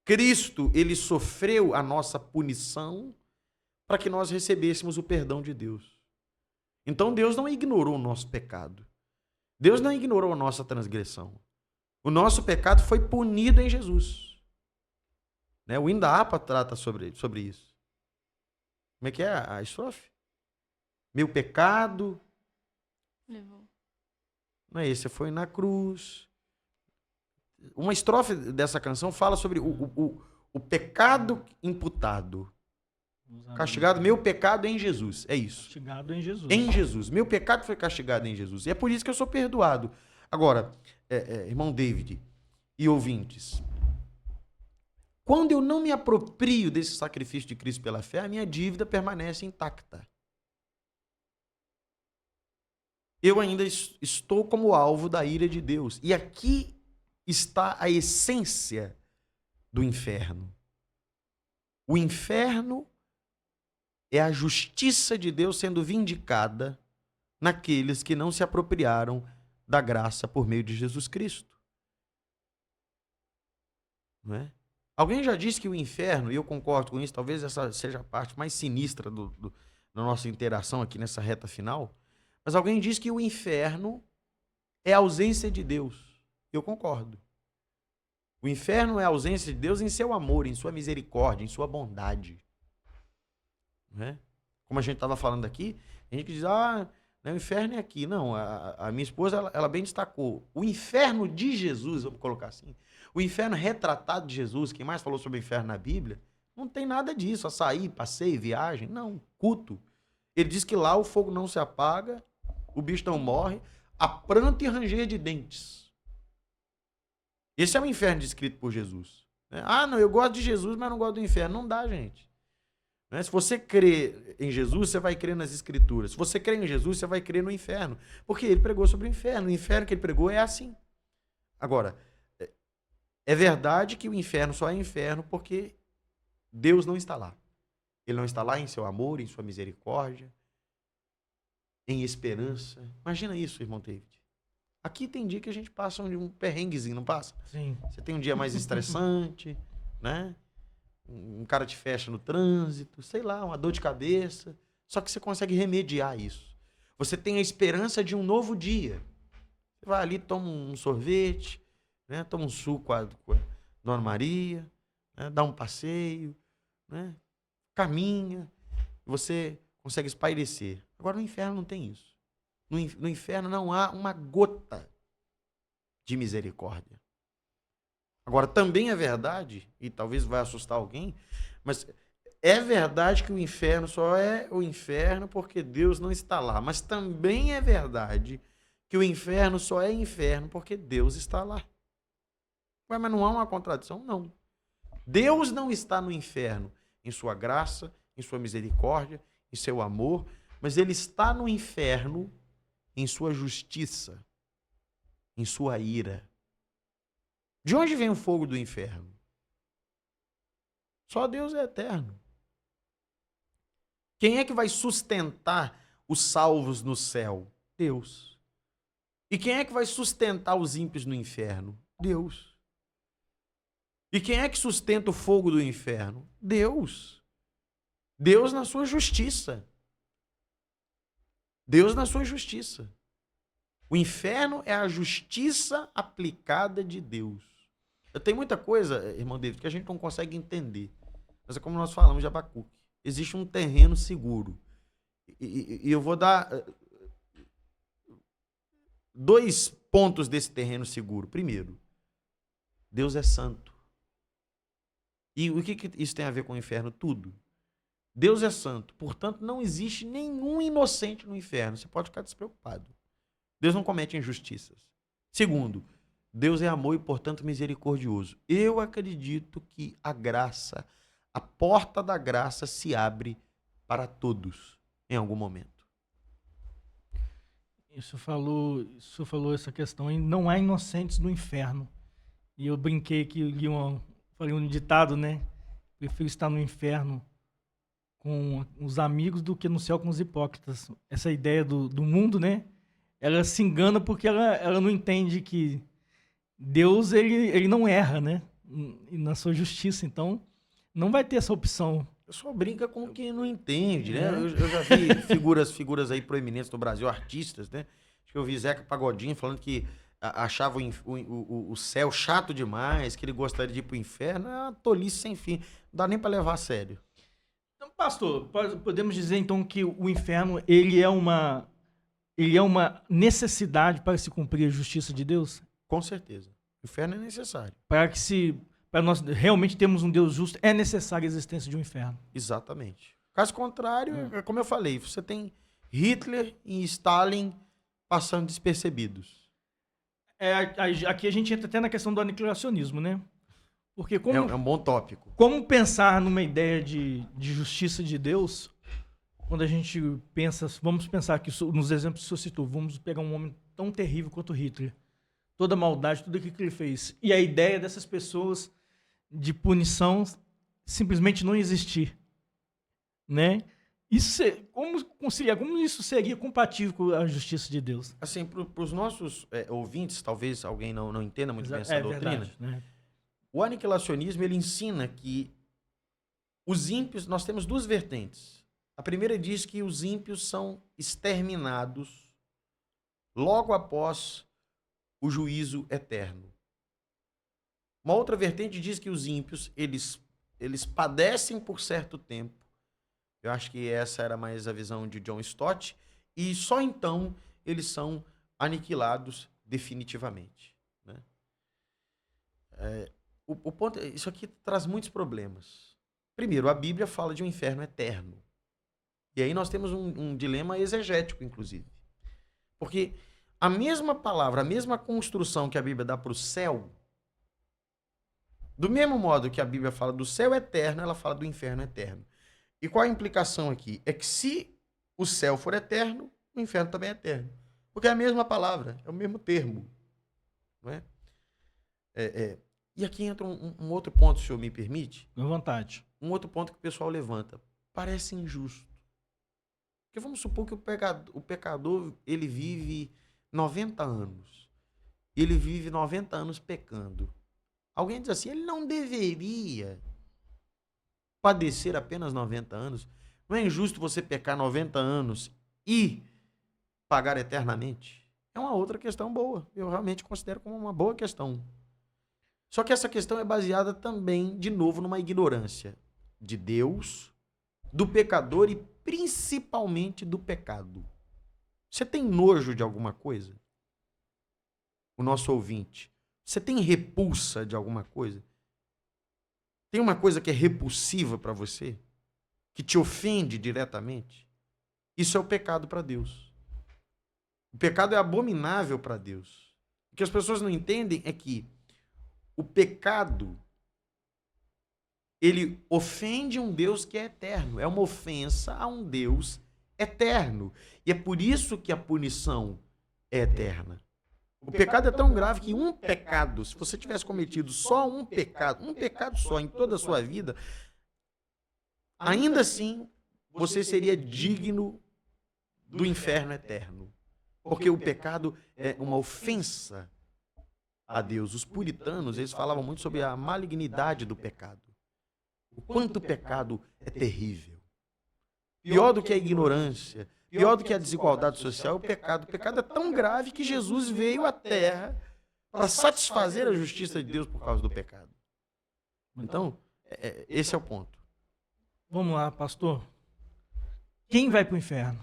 Cristo, ele sofreu a nossa punição para que nós recebêssemos o perdão de Deus. Então, Deus não ignorou o nosso pecado. Deus não ignorou a nossa transgressão. O nosso pecado foi punido em Jesus. Né? O Indaapa trata sobre isso. Como é que é a estrofe? Meu pecado... Levou. Não é esse, foi na cruz. Uma estrofe dessa canção fala sobre o pecado imputado. Castigado, meu pecado em Jesus. É isso. Castigado em Jesus. Em Jesus. Meu pecado foi castigado em Jesus. E é por isso que eu sou perdoado. Agora, irmão David e ouvintes, quando eu não me aproprio desse sacrifício de Cristo pela fé, a minha dívida permanece intacta. Eu ainda estou como alvo da ira de Deus. E aqui está a essência do inferno. O inferno é a justiça de Deus sendo vindicada naqueles que não se apropriaram da graça por meio de Jesus Cristo. Não é? Alguém já disse que o inferno, e eu concordo com isso, talvez essa seja a parte mais sinistra da nossa interação aqui nessa reta final, mas alguém diz que o inferno é a ausência de Deus. Eu concordo. O inferno é a ausência de Deus em seu amor, em sua misericórdia, em sua bondade. Não é? Como a gente estava falando aqui, a gente diz, o inferno é aqui. Não, a minha esposa, ela bem destacou. O inferno de Jesus, vamos colocar assim, o inferno retratado de Jesus, quem mais falou sobre o inferno na Bíblia, não tem nada disso, açaí, passeio, viagem, não, culto. Ele diz que lá o fogo não se apaga, o bicho não morre, há pranto e ranger de dentes. Esse é o inferno descrito por Jesus. Não, eu gosto de Jesus, mas não gosto do inferno. Não dá, gente. Se você crê em Jesus, você vai crer nas Escrituras. Se você crê em Jesus, você vai crer no inferno. Porque ele pregou sobre o inferno. O inferno que ele pregou é assim. Agora, é verdade que o inferno só é inferno porque Deus não está lá. Ele não está lá em seu amor, em sua misericórdia, em esperança. Imagina isso, irmão David. Aqui tem dia que a gente passa um perrenguezinho, não passa? Sim. Você tem um dia mais estressante, né? Um cara te fecha no trânsito, sei lá, uma dor de cabeça. Só que você consegue remediar isso. Você tem a esperança de um novo dia. Você vai ali, toma um sorvete, né? Toma um suco com a Dona Maria, né? Dá um passeio, né? Caminha, você consegue espairecer. Agora no inferno não tem isso. No inferno não há uma gota de misericórdia. Agora, também é verdade, e talvez vai assustar alguém, mas é verdade que o inferno só é o inferno porque Deus não está lá. Mas também é verdade que o inferno só é inferno porque Deus está lá. Ué, mas não há uma contradição? Não. Deus não está no inferno em sua graça, em sua misericórdia, em seu amor, mas ele está no inferno em sua justiça, em sua ira. De onde vem o fogo do inferno? Só Deus é eterno. Quem é que vai sustentar os salvos no céu? Deus. E quem é que vai sustentar os ímpios no inferno? Deus. E quem é que sustenta o fogo do inferno? Deus. Deus na sua justiça. Deus na sua justiça. O inferno é a justiça aplicada de Deus. Tem muita coisa, irmão David, que a gente não consegue entender. Mas é como nós falamos de Abacuque. Existe um terreno seguro. E eu vou dar 2 pontos desse terreno seguro. Primeiro, Deus é santo. E o que isso tem a ver com o inferno? Tudo. Deus é santo. Portanto, não existe nenhum inocente no inferno. Você pode ficar despreocupado. Deus não comete injustiças. Segundo, Deus é amor e, portanto, misericordioso. Eu acredito que a graça, a porta da graça se abre para todos em algum momento. Isso falou essa questão, e não há inocentes no inferno. E eu brinquei que falei um ditado, né? Prefiro estar no inferno com os amigos do que no céu com os hipócritas. Essa ideia do mundo, né? Ela se engana porque ela não entende que Deus, ele não erra, né? E na sua justiça, então não vai ter essa opção. Eu só brinca com quem não entende, né? Eu já vi figuras aí proeminentes no Brasil, artistas, né? Acho que eu vi Zeca Pagodinho falando que achava o céu chato demais, que ele gostaria de ir pro inferno. É uma tolice sem fim. Não dá nem para levar a sério. Então, pastor, podemos dizer então que o inferno ele é uma necessidade para se cumprir a justiça de Deus? Com certeza. O inferno é necessário. Para nós realmente termos um Deus justo, é necessária a existência de um inferno. Exatamente. Caso contrário, como eu falei, você tem Hitler e Stalin passando despercebidos. Aqui a gente entra até na questão do aniquilacionismo, né? Porque É um bom tópico. Como pensar numa ideia de justiça de Deus, quando a gente pensa, vamos pensar que nos exemplos que o senhor citou, vamos pegar um homem tão terrível quanto Hitler, toda a maldade, tudo aquilo que ele fez, e a ideia dessas pessoas de punição simplesmente não existir, né? Como isso seria compatível com a justiça de Deus? Assim, para os nossos ouvintes, talvez alguém não entenda muito bem essa doutrina, verdade, né? O aniquilacionismo, ele ensina que os ímpios, nós temos 2 vertentes. A primeira diz que os ímpios são exterminados logo após o juízo eterno. Uma outra vertente diz que os ímpios, eles padecem por certo tempo. Eu acho que essa era mais a visão de John Stott. E só então eles são aniquilados definitivamente, né? O ponto, isso aqui traz muitos problemas. Primeiro, a Bíblia fala de um inferno eterno. E aí nós temos um dilema exegético, inclusive. Porque a mesma palavra, a mesma construção que a Bíblia dá para o céu, do mesmo modo que a Bíblia fala do céu eterno, ela fala do inferno eterno. E qual a implicação aqui? É que se o céu for eterno, o inferno também é eterno. Porque é a mesma palavra, é o mesmo termo. Não é? E aqui entra um outro ponto, se o senhor me permite. À vontade. Um outro ponto que o pessoal levanta. Parece injusto. Porque vamos supor que o pecador ele vive 90 anos. Ele vive 90 anos pecando. Alguém diz assim, ele não deveria padecer apenas 90 anos. Não é injusto você pecar 90 anos e pagar eternamente? É uma outra questão boa. Eu realmente considero como uma boa questão. Só que essa questão é baseada também, de novo, numa ignorância de Deus, do pecador e principalmente do pecado. Você tem nojo de alguma coisa? O nosso ouvinte. Você tem repulsa de alguma coisa? Tem uma coisa que é repulsiva para você? Que te ofende diretamente? Isso é o pecado para Deus. O pecado é abominável para Deus. O que as pessoas não entendem é que o pecado, ele ofende um Deus que é eterno. É uma ofensa a um Deus eterno. E é por isso que a punição é eterna. O pecado é tão grave que um pecado, se você tivesse cometido só um pecado só em toda a sua vida, ainda assim você seria digno do inferno eterno. Porque o pecado é uma ofensa a Deus. Os puritanos, eles falavam muito sobre a malignidade do pecado. O quanto o pecado é terrível. Pior do que a ignorância, pior do que a desigualdade social é o pecado. O pecado é tão grave que Jesus veio à Terra para satisfazer a justiça de Deus por causa do pecado. Então, esse é o ponto. Vamos lá, pastor. Quem vai para o inferno?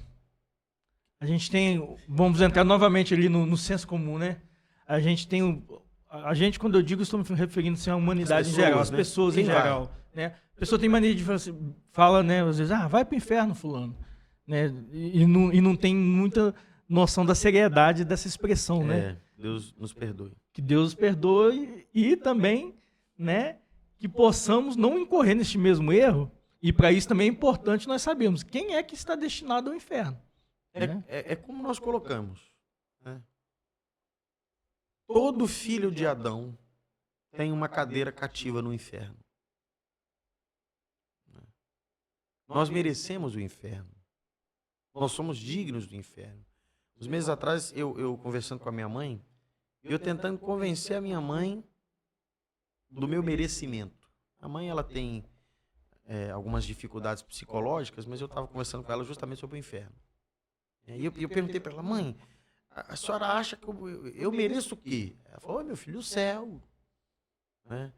A gente tem, vamos entrar novamente ali no senso comum, né? A gente tem, quando eu digo, estou me referindo assim, à humanidade em geral, as pessoas em geral, né? A pessoa tem mania de fala, né, às vezes, vai para o inferno, fulano, né? E não tem muita noção da seriedade dessa expressão, né? Deus nos perdoe. Que Deus nos perdoe e também, né, que possamos não incorrer neste mesmo erro. E para isso também é importante nós sabermos quem é que está destinado ao inferno. É como nós colocamos, né? Todo filho de Adão tem uma cadeira cativa no inferno. Nós merecemos o inferno. Nós somos dignos do inferno. Uns meses atrás, eu conversando com a minha mãe, eu tentando convencer a minha mãe do meu merecimento. A mãe, ela tem algumas dificuldades psicológicas, mas eu estava conversando com ela justamente sobre o inferno. E eu perguntei para ela, mãe, a senhora acha que eu mereço o quê? Ela falou, meu filho, o céu. Né?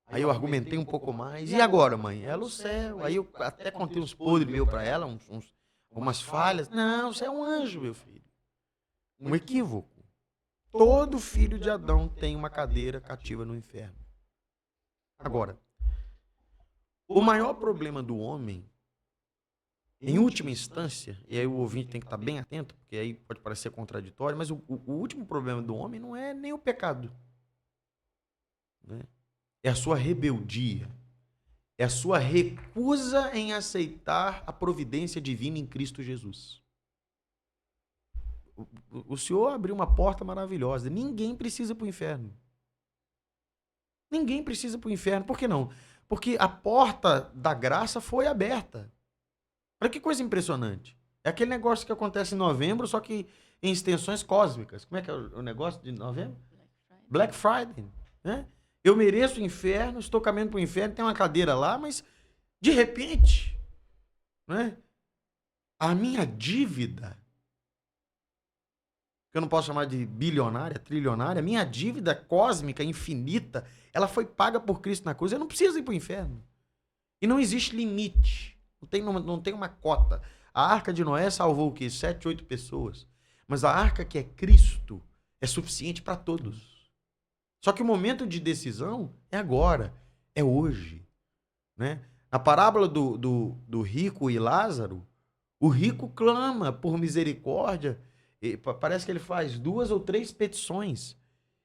Aí eu argumentei um pouco mais. E agora, mãe? Ela, o céu. Aí eu até contei uns podres meus para ela, umas falhas. Não, você é um anjo, meu filho. Um equívoco. Todo filho de Adão tem uma cadeira cativa no inferno. Agora, o maior problema do homem, em última instância, e aí o ouvinte tem que estar bem atento, porque aí pode parecer contraditório, mas o último problema do homem não é nem o pecado. Né? É a sua rebeldia. É a sua recusa em aceitar a providência divina em Cristo Jesus. O Senhor abriu uma porta maravilhosa. Ninguém precisa ir para o inferno. Ninguém precisa ir para o inferno. Por que não? Porque a porta da graça foi aberta. Olha que coisa impressionante. É aquele negócio que acontece em novembro, só que em extensões cósmicas. Como é que é o negócio de novembro? Black Friday. Né? Eu mereço o inferno, estou caminhando para o inferno, tem uma cadeira lá, mas de repente, né, a minha dívida, que eu não posso chamar de bilionária, trilionária, a minha dívida cósmica, infinita, ela foi paga por Cristo na cruz. Eu não preciso ir para o inferno. E não existe limite. Não tem uma cota. A arca de Noé salvou o quê? 7, 8 pessoas. Mas a arca que é Cristo é suficiente para todos. Só que o momento de decisão é agora, é hoje. Né? Na parábola do rico e Lázaro, o rico clama por misericórdia, e parece que ele faz 2 ou 3 petições,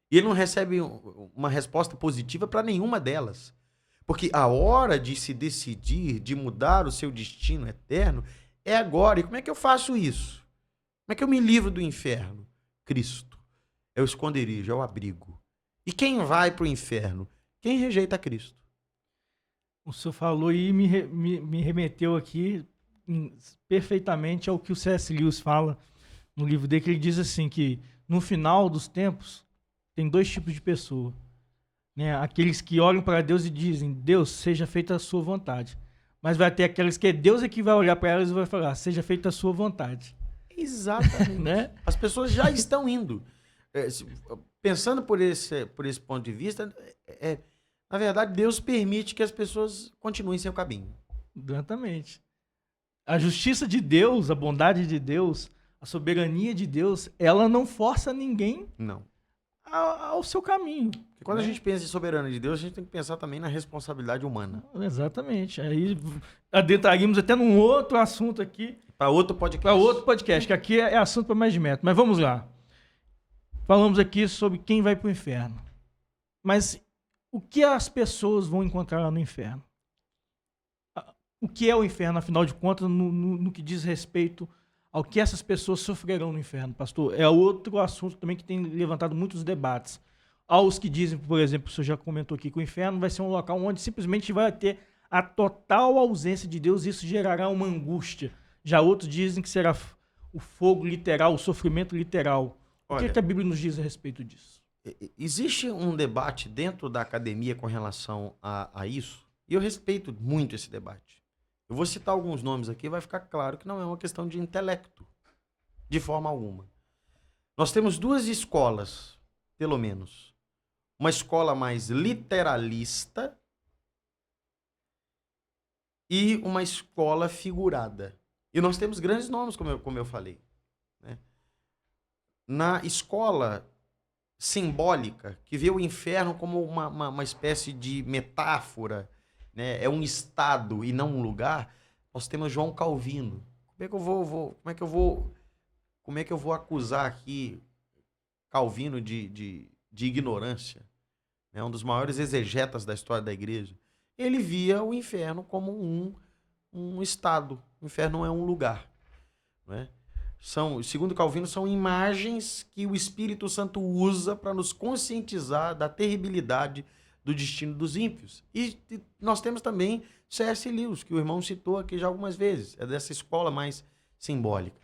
e ele não recebe uma resposta positiva para nenhuma delas. Porque a hora de se decidir, de mudar o seu destino eterno, é agora. E como é que eu faço isso? Como é que eu me livro do inferno? Cristo. É o esconderijo, é o abrigo. E quem vai para o inferno? Quem rejeita Cristo. O senhor falou e me remeteu aqui perfeitamente ao que o C.S. Lewis fala no livro dele, que ele diz assim, que no final dos tempos tem 2 tipos de pessoa. Né? Aqueles que olham para Deus e dizem, Deus, seja feita a sua vontade. Mas vai ter aqueles que Deus é que vai olhar para elas e vai falar, seja feita a sua vontade. Exatamente. Né? As pessoas já estão indo. Pensando por esse ponto de vista, na verdade, Deus permite que as pessoas continuem seu caminho. Exatamente. A justiça de Deus, a bondade de Deus, a soberania de Deus, ela não força ninguém ao seu caminho. Porque quando a gente pensa em soberania de Deus, a gente tem que pensar também na responsabilidade humana. Exatamente. Aí adentraríamos até num outro assunto aqui. Para outro podcast. Que aqui é assunto para mais de metro. Mas vamos lá. Falamos aqui sobre quem vai para o inferno. Mas o que as pessoas vão encontrar lá no inferno? O que é o inferno, afinal de contas, no que diz respeito ao que essas pessoas sofrerão no inferno, pastor. É outro assunto também que tem levantado muitos debates. Aos que dizem, por exemplo, o senhor já comentou aqui, que o inferno vai ser um local onde simplesmente vai ter a total ausência de Deus e isso gerará uma angústia. Já outros dizem que será o fogo literal, o sofrimento literal. O que a Bíblia nos diz a respeito disso? Existe um debate dentro da academia com relação a isso, e eu respeito muito esse debate. Eu vou citar alguns nomes aqui, vai ficar claro que não é uma questão de intelecto, de forma alguma. Nós temos duas escolas, pelo menos. Uma escola mais literalista e uma escola figurada. E nós temos grandes nomes, como eu falei. Né? Na escola simbólica, que vê o inferno como uma espécie de metáfora, né? É um estado e não um lugar, nós temos João Calvino. Como é que eu vou acusar aqui Calvino de ignorância? É um dos maiores exegetas da história da igreja. Ele via o inferno como um estado. O inferno não é um lugar. Não é? Segundo Calvino, são imagens que o Espírito Santo usa para nos conscientizar da terribilidade do destino dos ímpios. E nós temos também C.S. Lewis, que o irmão citou aqui já algumas vezes. É dessa escola mais simbólica.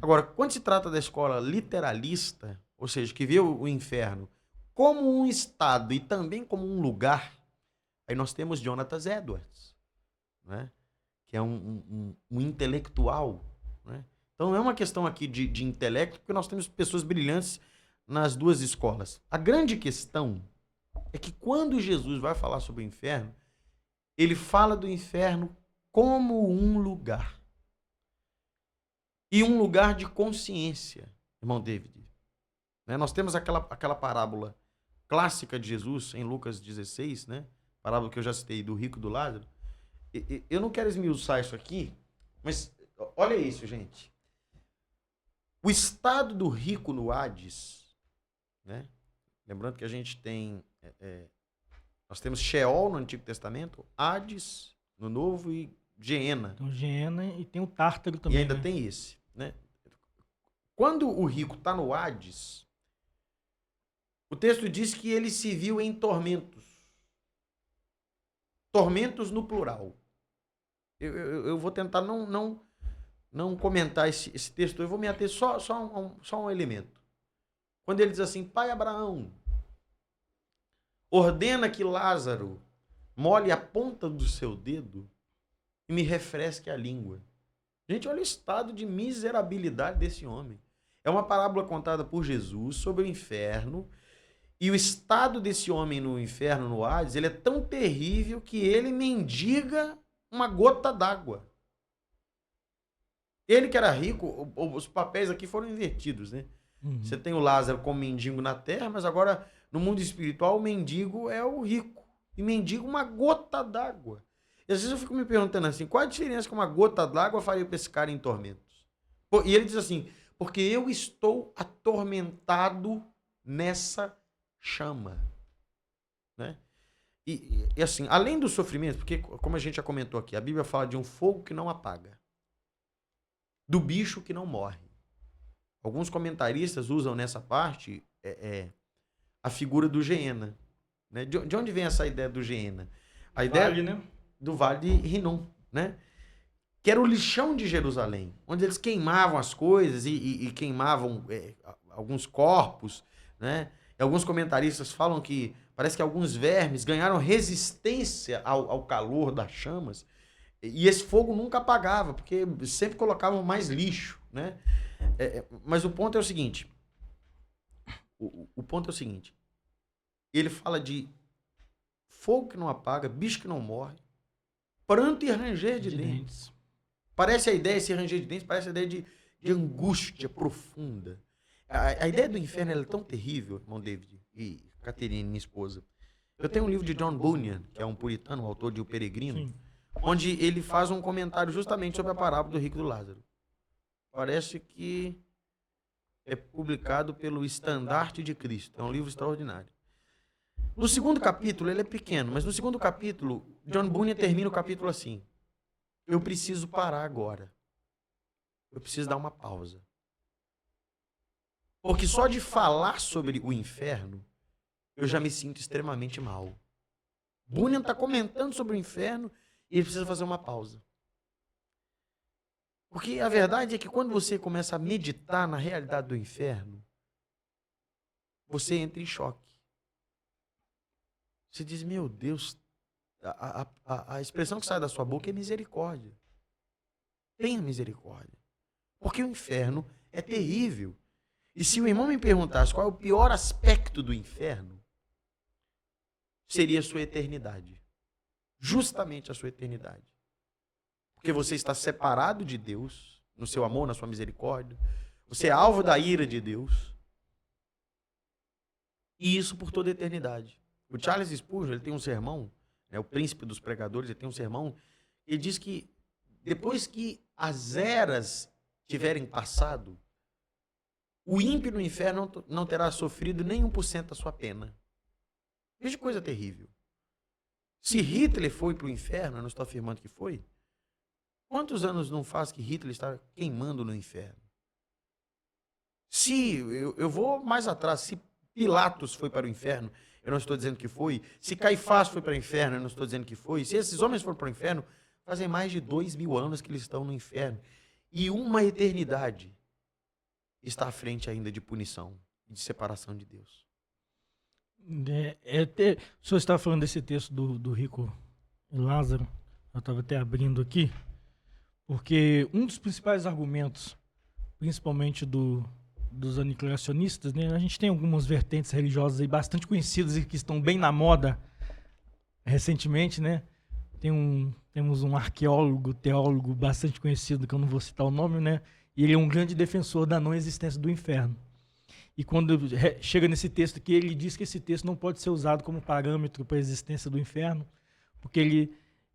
Agora, quando se trata da escola literalista, ou seja, que vê o inferno como um estado e também como um lugar, aí nós temos Jonathan Edwards, né? Que é um intelectual. Né? Então não é uma questão aqui de intelecto, porque nós temos pessoas brilhantes nas duas escolas. A grande questão é que quando Jesus vai falar sobre o inferno, ele fala do inferno como um lugar. E um lugar de consciência, irmão David. Né? Nós temos aquela parábola clássica de Jesus em Lucas 16, né? Parábola que eu já citei do rico e do Lázaro. Eu não quero esmiuçar isso aqui, mas olha isso, gente. O estado do rico no Hades, né? Lembrando que a gente tem... nós temos Sheol no Antigo Testamento, Hades no Novo e Geena. Então, Geena e tem o Tártaro também. E ainda tem esse. Né? Quando o rico está no Hades, o texto diz que ele se viu em tormentos. Tormentos no plural. Eu vou tentar não comentar esse texto, eu vou me ater só um elemento. Quando ele diz assim, pai Abraão, ordena que Lázaro molhe a ponta do seu dedo e me refresque a língua. Gente, olha o estado de miserabilidade desse homem. É uma parábola contada por Jesus sobre o inferno, e o estado desse homem no inferno, no Hades, ele é tão terrível que ele mendiga uma gota d'água. Ele que era rico, os papéis aqui foram invertidos, né? Uhum. Você tem o Lázaro como mendigo na terra, mas agora no mundo espiritual o mendigo é o rico. E mendiga uma gota d'água. E às vezes eu fico me perguntando assim, qual a diferença que uma gota d'água faria para esse cara em tormentos? E ele diz assim, porque eu estou atormentado nessa chama. Né? E assim, além do sofrimento, porque como a gente já comentou aqui, a Bíblia fala de um fogo que não apaga, do bicho que não morre. Alguns comentaristas usam nessa parte a figura do Geena. Né? De onde vem essa ideia do Geena? A ideia né? Do Vale de Rinom, né? Que era o lixão de Jerusalém, onde eles queimavam as coisas e queimavam alguns corpos, né? E alguns comentaristas falam que parece que alguns vermes ganharam resistência ao calor das chamas e esse fogo nunca apagava, porque sempre colocavam mais lixo, né? Mas o ponto é o seguinte, ele fala de fogo que não apaga, bicho que não morre, pranto e ranger de dentes. Parece a ideia, esse ranger de dentes, parece a ideia de angústia profunda. A ideia do inferno é tão terrível, irmão David e Caterine, minha esposa. Eu tenho um livro de John Bunyan, que é um puritano, autor de O Peregrino, sim, onde ele faz um comentário justamente sobre a parábola do rico e do Lázaro. Parece que é publicado pelo Estandarte de Cristo. É um livro extraordinário. No segundo capítulo, ele é pequeno, mas no segundo capítulo, John Bunyan termina o capítulo assim: eu preciso parar agora. eu preciso dar uma pausa. Porque só de falar sobre o inferno, eu já me sinto extremamente mal. Bunyan está comentando sobre o inferno e ele precisa fazer uma pausa. Porque a verdade é que quando você começa a meditar na realidade do inferno, você entra em choque. Você diz, meu Deus, a expressão que sai da sua boca é misericórdia. Tenha misericórdia. Porque o inferno é terrível. E se o irmão me perguntasse qual é o pior aspecto do inferno, seria a sua eternidade. Justamente a sua eternidade. Porque você está separado de Deus, no seu amor, na sua misericórdia. Você é alvo da ira de Deus. E isso por toda a eternidade. O Charles Spurgeon, ele tem um sermão, o príncipe dos pregadores, ele tem um sermão, ele diz que depois que as eras tiverem passado, o ímpio no inferno não terá sofrido nem 1% da sua pena. Veja que coisa terrível. Se Hitler foi para o inferno, eu não estou afirmando que foi, quantos anos não faz que Hitler está queimando no inferno? Se, eu vou mais atrás, se Pilatos foi para o inferno, eu não estou dizendo que foi. Se Caifás foi para o inferno, eu não estou dizendo que foi. Se esses homens foram para o inferno, fazem mais de 2000 anos que eles estão no inferno. E uma eternidade está à frente ainda de punição e de separação de Deus. O senhor estava falando desse texto do rico Lázaro, eu estava até abrindo aqui, porque um dos principais argumentos, principalmente dos aniquilacionistas, né, a gente tem algumas vertentes religiosas aí bastante conhecidas e que estão bem na moda recentemente, né? Temos um arqueólogo, teólogo bastante conhecido, que eu não vou citar o nome, né? E ele é um grande defensor da não existência do inferno. E quando chega nesse texto aqui, ele diz que esse texto não pode ser usado como parâmetro para a existência do inferno, porque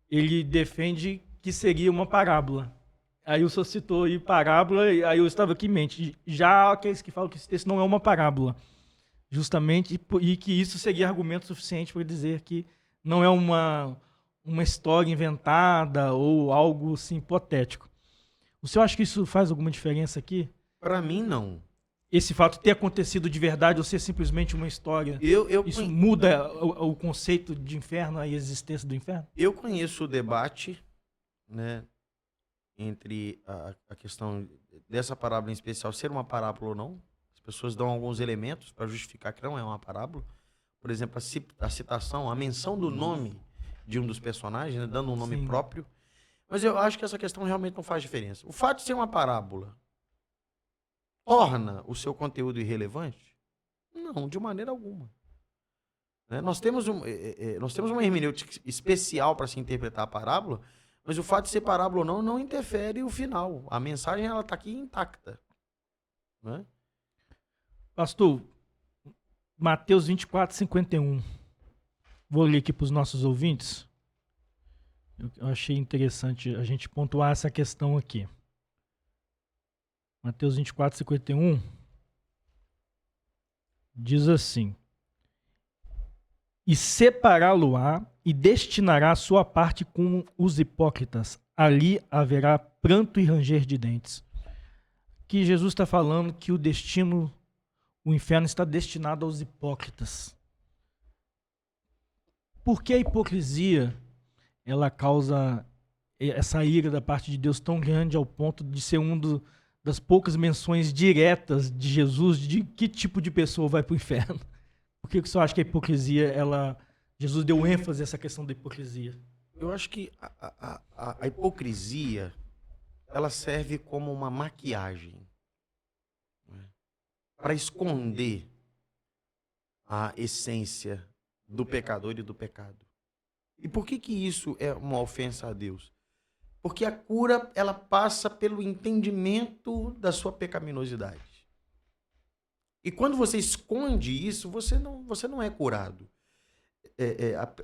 ele defende que seria uma parábola. Aí o senhor citou aí parábola, e aí eu estava aqui em mente. Já aqueles que falam que esse texto não é uma parábola, justamente, e que isso seria argumento suficiente para dizer que não é uma história inventada ou algo assim, hipotético. O senhor acha que isso faz alguma diferença aqui? Para mim, não. Esse fato ter acontecido de verdade ou ser simplesmente uma história, isso muda o conceito de inferno, a existência do inferno? Eu conheço o debate, né, entre a questão dessa parábola em especial ser uma parábola ou não. As pessoas dão alguns elementos para justificar que não é uma parábola. Por exemplo, a citação, a menção do nome de um dos personagens, né, dando um nome Sim. próprio. Mas eu acho que essa questão realmente não faz diferença. O fato de ser uma parábola torna o seu conteúdo irrelevante? Não, de maneira alguma. Né? Nós temos uma hermenêutica especial para se interpretar a parábola, mas o fato de ser parábola ou não interfere o final. A mensagem está aqui intacta. Né? Pastor, Mateus 24, 51. Vou ler aqui para os nossos ouvintes. Eu achei interessante a gente pontuar essa questão aqui. Mateus 24, 51 diz assim: e separá-lo-á e destinará a sua parte com os hipócritas. Ali haverá pranto e ranger de dentes. Que Jesus está falando que o inferno está destinado aos hipócritas. Por que a hipocrisia ela causa essa ira da parte de Deus tão grande ao ponto de ser das poucas menções diretas de Jesus de que tipo de pessoa vai para o inferno? Por que você acha que a hipocrisia, Jesus deu ênfase a essa questão da hipocrisia? Eu acho que a hipocrisia ela serve como uma maquiagem, né, para esconder a essência do pecador e do pecado. E por que isso é uma ofensa a Deus? Porque a cura ela passa pelo entendimento da sua pecaminosidade. E quando você esconde isso, você não é curado.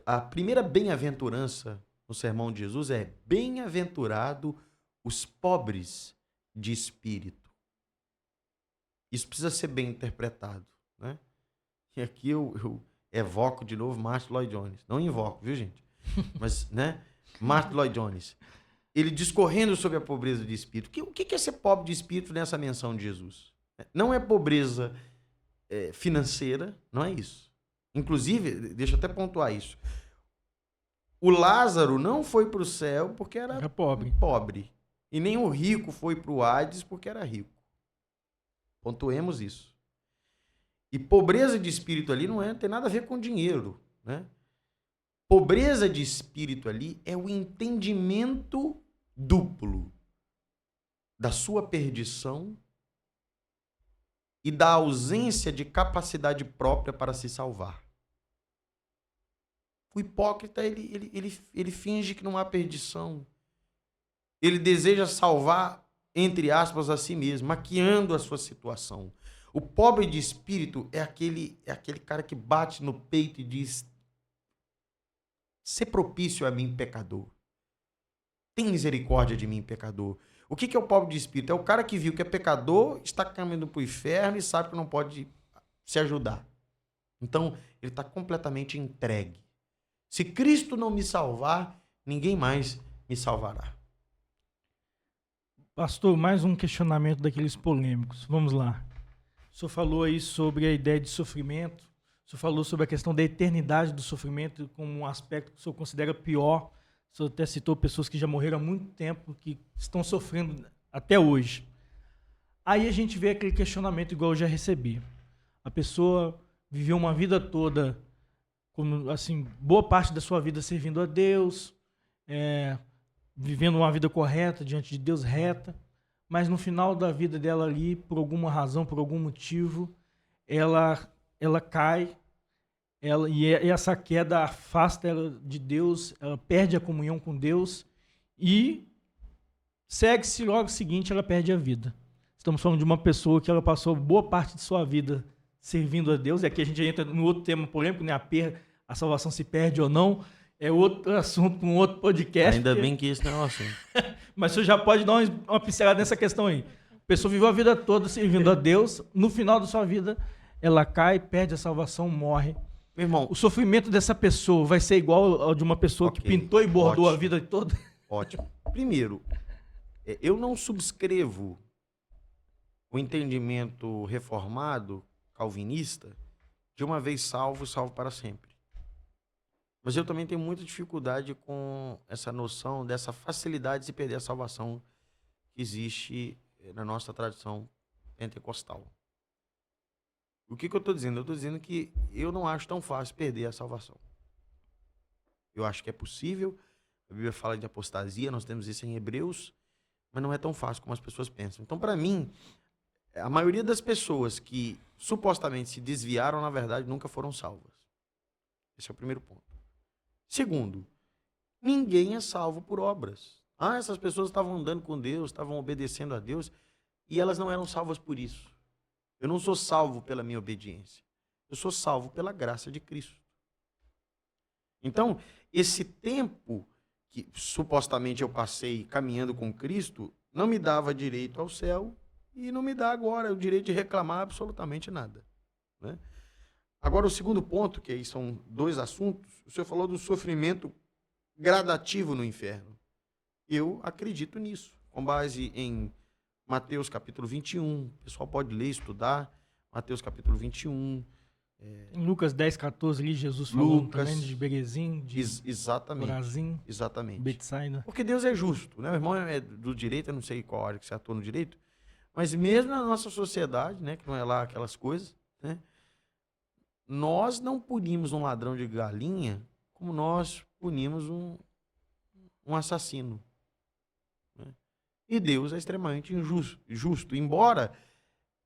A primeira bem-aventurança no sermão de Jesus é: bem-aventurado os pobres de espírito. Isso precisa ser bem interpretado, né? E aqui eu evoco de novo Martin Lloyd Jones. Não invoco, viu, gente? Mas, né? Martin Lloyd Jones. ele discorrendo sobre a pobreza de espírito. O que é ser pobre de espírito nessa menção de Jesus? Não é pobreza financeira, não é isso. Inclusive, deixa eu até pontuar isso. O Lázaro não foi para o céu porque era pobre. E nem o rico foi para o Hades porque era rico. Pontuemos isso. E pobreza de espírito ali não tem nada a ver com dinheiro, né? Pobreza de espírito ali é o entendimento duplo da sua perdição e da ausência de capacidade própria para se salvar. O hipócrita, ele finge que não há perdição. Ele deseja salvar, entre aspas, a si mesmo, maquiando a sua situação. O pobre de espírito é aquele cara que bate no peito e diz: "Sê propício a mim, pecador. Tem misericórdia de mim, pecador." O que é o pobre de espírito? É o cara que viu que é pecador, está caminhando para o inferno e sabe que não pode se ajudar. Então, ele está completamente entregue. Se Cristo não me salvar, ninguém mais me salvará. Pastor, mais um questionamento daqueles polêmicos. Vamos lá. O senhor falou aí sobre a ideia de sofrimento. O senhor falou sobre a questão da eternidade do sofrimento como um aspecto que o senhor considera pior. O senhor até citou pessoas que já morreram há muito tempo, que estão sofrendo até hoje. Aí a gente vê aquele questionamento igual eu já recebi. A pessoa viveu uma vida toda, como, assim, boa parte da sua vida servindo a Deus, vivendo uma vida correta, diante de Deus, reta, mas no final da vida dela ali, por alguma razão, por algum motivo, ela cai, e essa queda afasta ela de Deus, ela perde a comunhão com Deus e segue-se logo seguinte, ela perde a vida. Estamos falando de uma pessoa que ela passou boa parte de sua vida servindo a Deus, e aqui a gente entra no outro tema polêmico, né? A salvação se perde ou não, é outro assunto para um outro podcast. Ainda bem que isso não é um assunto. Mas você já pode dar uma pincelada nessa questão aí. A pessoa viveu a vida toda servindo a Deus, no final da sua vida, ela cai, perde a salvação, morre. Meu irmão, o sofrimento dessa pessoa vai ser igual ao de uma pessoa que pintou e bordou a vida toda? Ótimo. Primeiro, eu não subscrevo o entendimento reformado, calvinista, de uma vez salvo, salvo para sempre. Mas eu também tenho muita dificuldade com essa noção dessa facilidade de se perder a salvação que existe na nossa tradição pentecostal. O que eu estou dizendo? Eu estou dizendo que eu não acho tão fácil perder a salvação. Eu acho que é possível. A Bíblia fala de apostasia, nós temos isso em Hebreus, mas não é tão fácil como as pessoas pensam. Então, para mim, a maioria das pessoas que supostamente se desviaram, na verdade, nunca foram salvas. Esse é o primeiro ponto. Segundo, ninguém é salvo por obras. Essas pessoas estavam andando com Deus, estavam obedecendo a Deus, e elas não eram salvas por isso. Eu não sou salvo pela minha obediência. Eu sou salvo pela graça de Cristo. Então, esse tempo que supostamente eu passei caminhando com Cristo não me dava direito ao céu e não me dá agora o direito de reclamar absolutamente nada, né? Agora, o segundo ponto, que aí são dois assuntos, o senhor falou do sofrimento gradativo no inferno. Eu acredito nisso, com base em Mateus capítulo 21, o pessoal pode ler, estudar, Mateus capítulo 21. Em Lucas 10, 14, ali Jesus falou também de Berezim, de Corazim, Betsaida. Porque Deus é justo, né? O irmão é do direito, eu não sei qual área que você atua no direito, mas mesmo na nossa sociedade, né, que não é lá aquelas coisas, né, nós não punimos um ladrão de galinha como nós punimos um assassino. E Deus é extremamente justo. Embora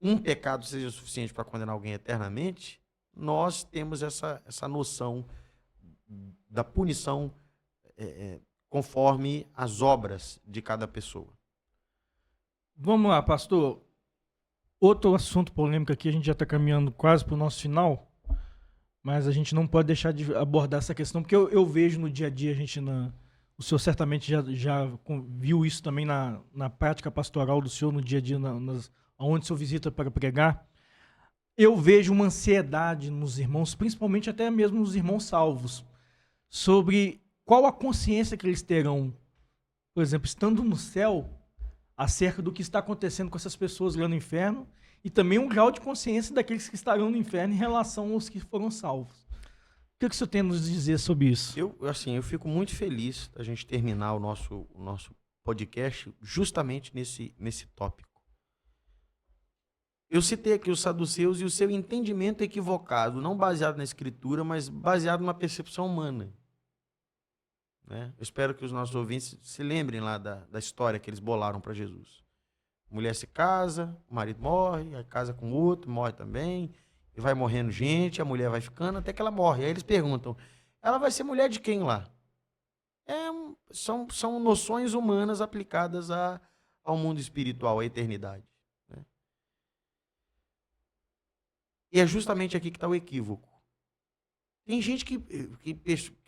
um pecado seja suficiente para condenar alguém eternamente, nós temos essa noção da punição conforme as obras de cada pessoa. Vamos lá, pastor. Outro assunto polêmico aqui, a gente já está caminhando quase para o nosso final, mas a gente não pode deixar de abordar essa questão, porque eu vejo no dia a dia, o senhor certamente já viu isso também na prática pastoral do senhor, no dia a dia, onde o senhor visita para pregar. Eu vejo uma ansiedade nos irmãos, principalmente até mesmo nos irmãos salvos, sobre qual a consciência que eles terão por exemplo, estando no céu, acerca do que está acontecendo com essas pessoas lá no inferno e também um grau de consciência daqueles que estarão no inferno em relação aos que foram salvos. O que o senhor tem a nos dizer sobre isso? Eu fico muito feliz da gente terminar o nosso podcast justamente nesse tópico. Eu citei aqui os saduceus e o seu entendimento equivocado, não baseado na escritura, mas baseado numa percepção humana. Né? Eu espero que os nossos ouvintes se lembrem lá da história que eles bolaram para Jesus. A mulher se casa, o marido morre, aí casa com outro, morre também, e vai morrendo gente, a mulher vai ficando até que ela morre. Aí eles perguntam, ela vai ser mulher de quem lá? São noções humanas aplicadas ao mundo espiritual, à eternidade. Né? E é justamente aqui que está o equívoco. Tem gente que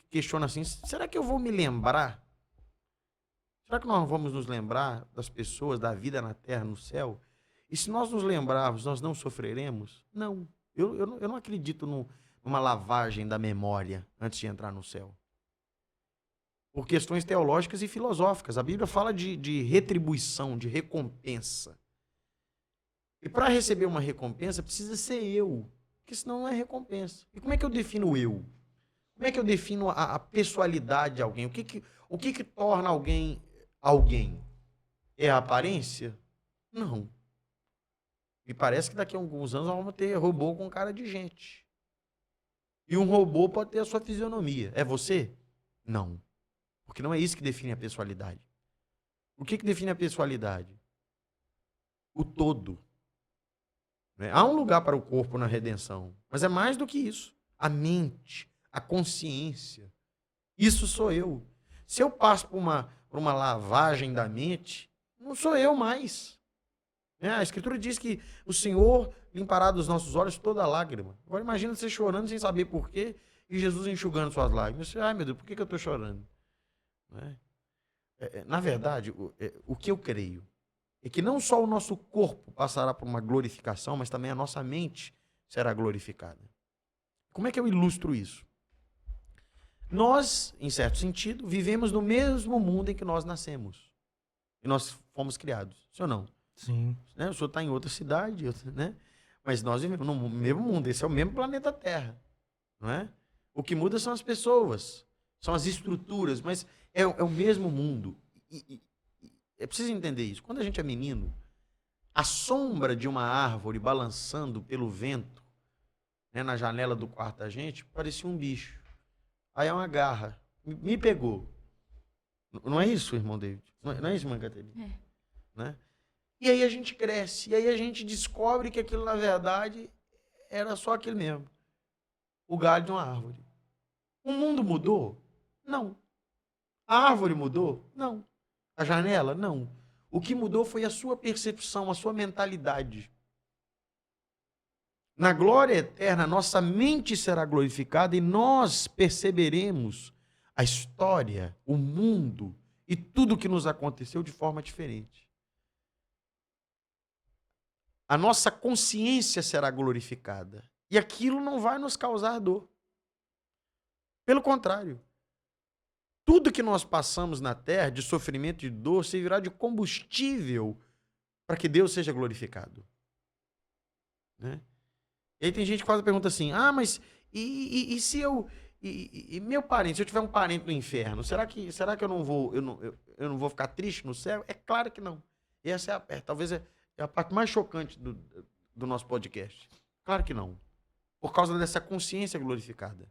questiona assim, será que eu vou me lembrar? Será que nós vamos nos lembrar das pessoas, da vida na terra, no céu? E se nós nos lembrarmos, nós não sofreremos? Não. Eu não acredito numa lavagem da memória antes de entrar no céu. Por questões teológicas e filosóficas. A Bíblia fala de retribuição, de recompensa. E para receber uma recompensa, precisa ser eu. Porque senão não é recompensa. E como é que eu defino eu? Como é que eu defino a pessoalidade de alguém? O que torna alguém alguém? É a aparência? Não. Me parece que daqui a alguns anos nós vamos ter robô com cara de gente. E um robô pode ter a sua fisionomia. É você? Não. Porque não é isso que define a pessoalidade. O que define a pessoalidade? O todo. Né? Há um lugar para o corpo na redenção, mas é mais do que isso. A mente, a consciência. Isso sou eu. Se eu passo por uma lavagem da mente, não sou eu mais. A Escritura diz que o Senhor limpará dos nossos olhos toda lágrima. Agora imagina você chorando sem saber por quê e Jesus enxugando suas lágrimas. Você, ai meu Deus, por que eu estou chorando? Na verdade, o que eu creio é que não só o nosso corpo passará por uma glorificação, mas também a nossa mente será glorificada. Como é que eu ilustro isso? Nós, em certo sentido, vivemos no mesmo mundo em que nós nascemos. E nós fomos criados. Sim ou não? Sim. Né? O senhor está em outra cidade, né? Mas nós vivemos no mesmo mundo. Esse é o mesmo planeta Terra. Não é? O que muda são as pessoas, são as estruturas, mas é o mesmo mundo. E é preciso entender isso. Quando a gente é menino, a sombra de uma árvore balançando pelo vento, né, na janela do quarto da gente, parecia um bicho. Aí é uma garra. Me pegou. Não é isso, irmão David? Não é isso, irmã Caterina? É. Né? E aí a gente cresce. E aí a gente descobre que aquilo, na verdade, era só aquele mesmo. O galho de uma árvore. O mundo mudou? Não. A árvore mudou? Não. A janela? Não. O que mudou foi a sua percepção, a sua mentalidade. Na glória eterna, nossa mente será glorificada e nós perceberemos a história, o mundo e tudo o que nos aconteceu de forma diferente. A nossa consciência será glorificada e aquilo não vai nos causar dor. Pelo contrário, tudo que nós passamos na terra, de sofrimento e de dor, servirá de combustível para que Deus seja glorificado. Né? E aí tem gente que faz a pergunta assim, mas e se eu... E meu parente, se eu tiver um parente no inferno, será que eu não vou ficar triste no céu? É claro que não. E essa talvez é a parte mais chocante do nosso podcast. Claro que não. Por causa dessa consciência glorificada.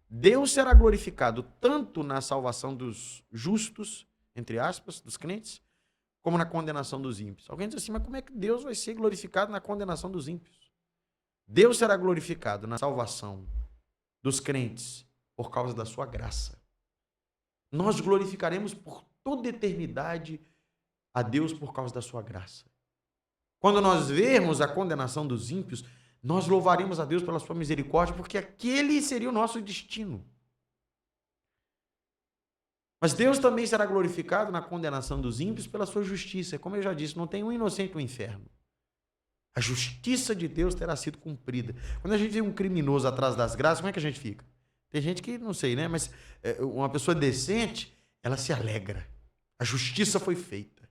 Deus será glorificado tanto na salvação dos justos, entre aspas, dos crentes, como na condenação dos ímpios. Alguém diz assim, mas como é que Deus vai ser glorificado na condenação dos ímpios? Deus será glorificado na salvação dos crentes por causa da sua graça. Nós glorificaremos por toda eternidade a Deus por causa da sua graça. Quando nós vermos a condenação dos ímpios, nós louvaremos a Deus pela sua misericórdia, porque aquele seria o nosso destino. Mas Deus também será glorificado na condenação dos ímpios pela sua justiça. Como eu já disse, não tem um inocente no inferno. A justiça de Deus terá sido cumprida. Quando a gente vê um criminoso atrás das graças, como é que a gente fica? Tem gente que, não sei, né? Mas uma pessoa decente, ela se alegra. A justiça foi feita.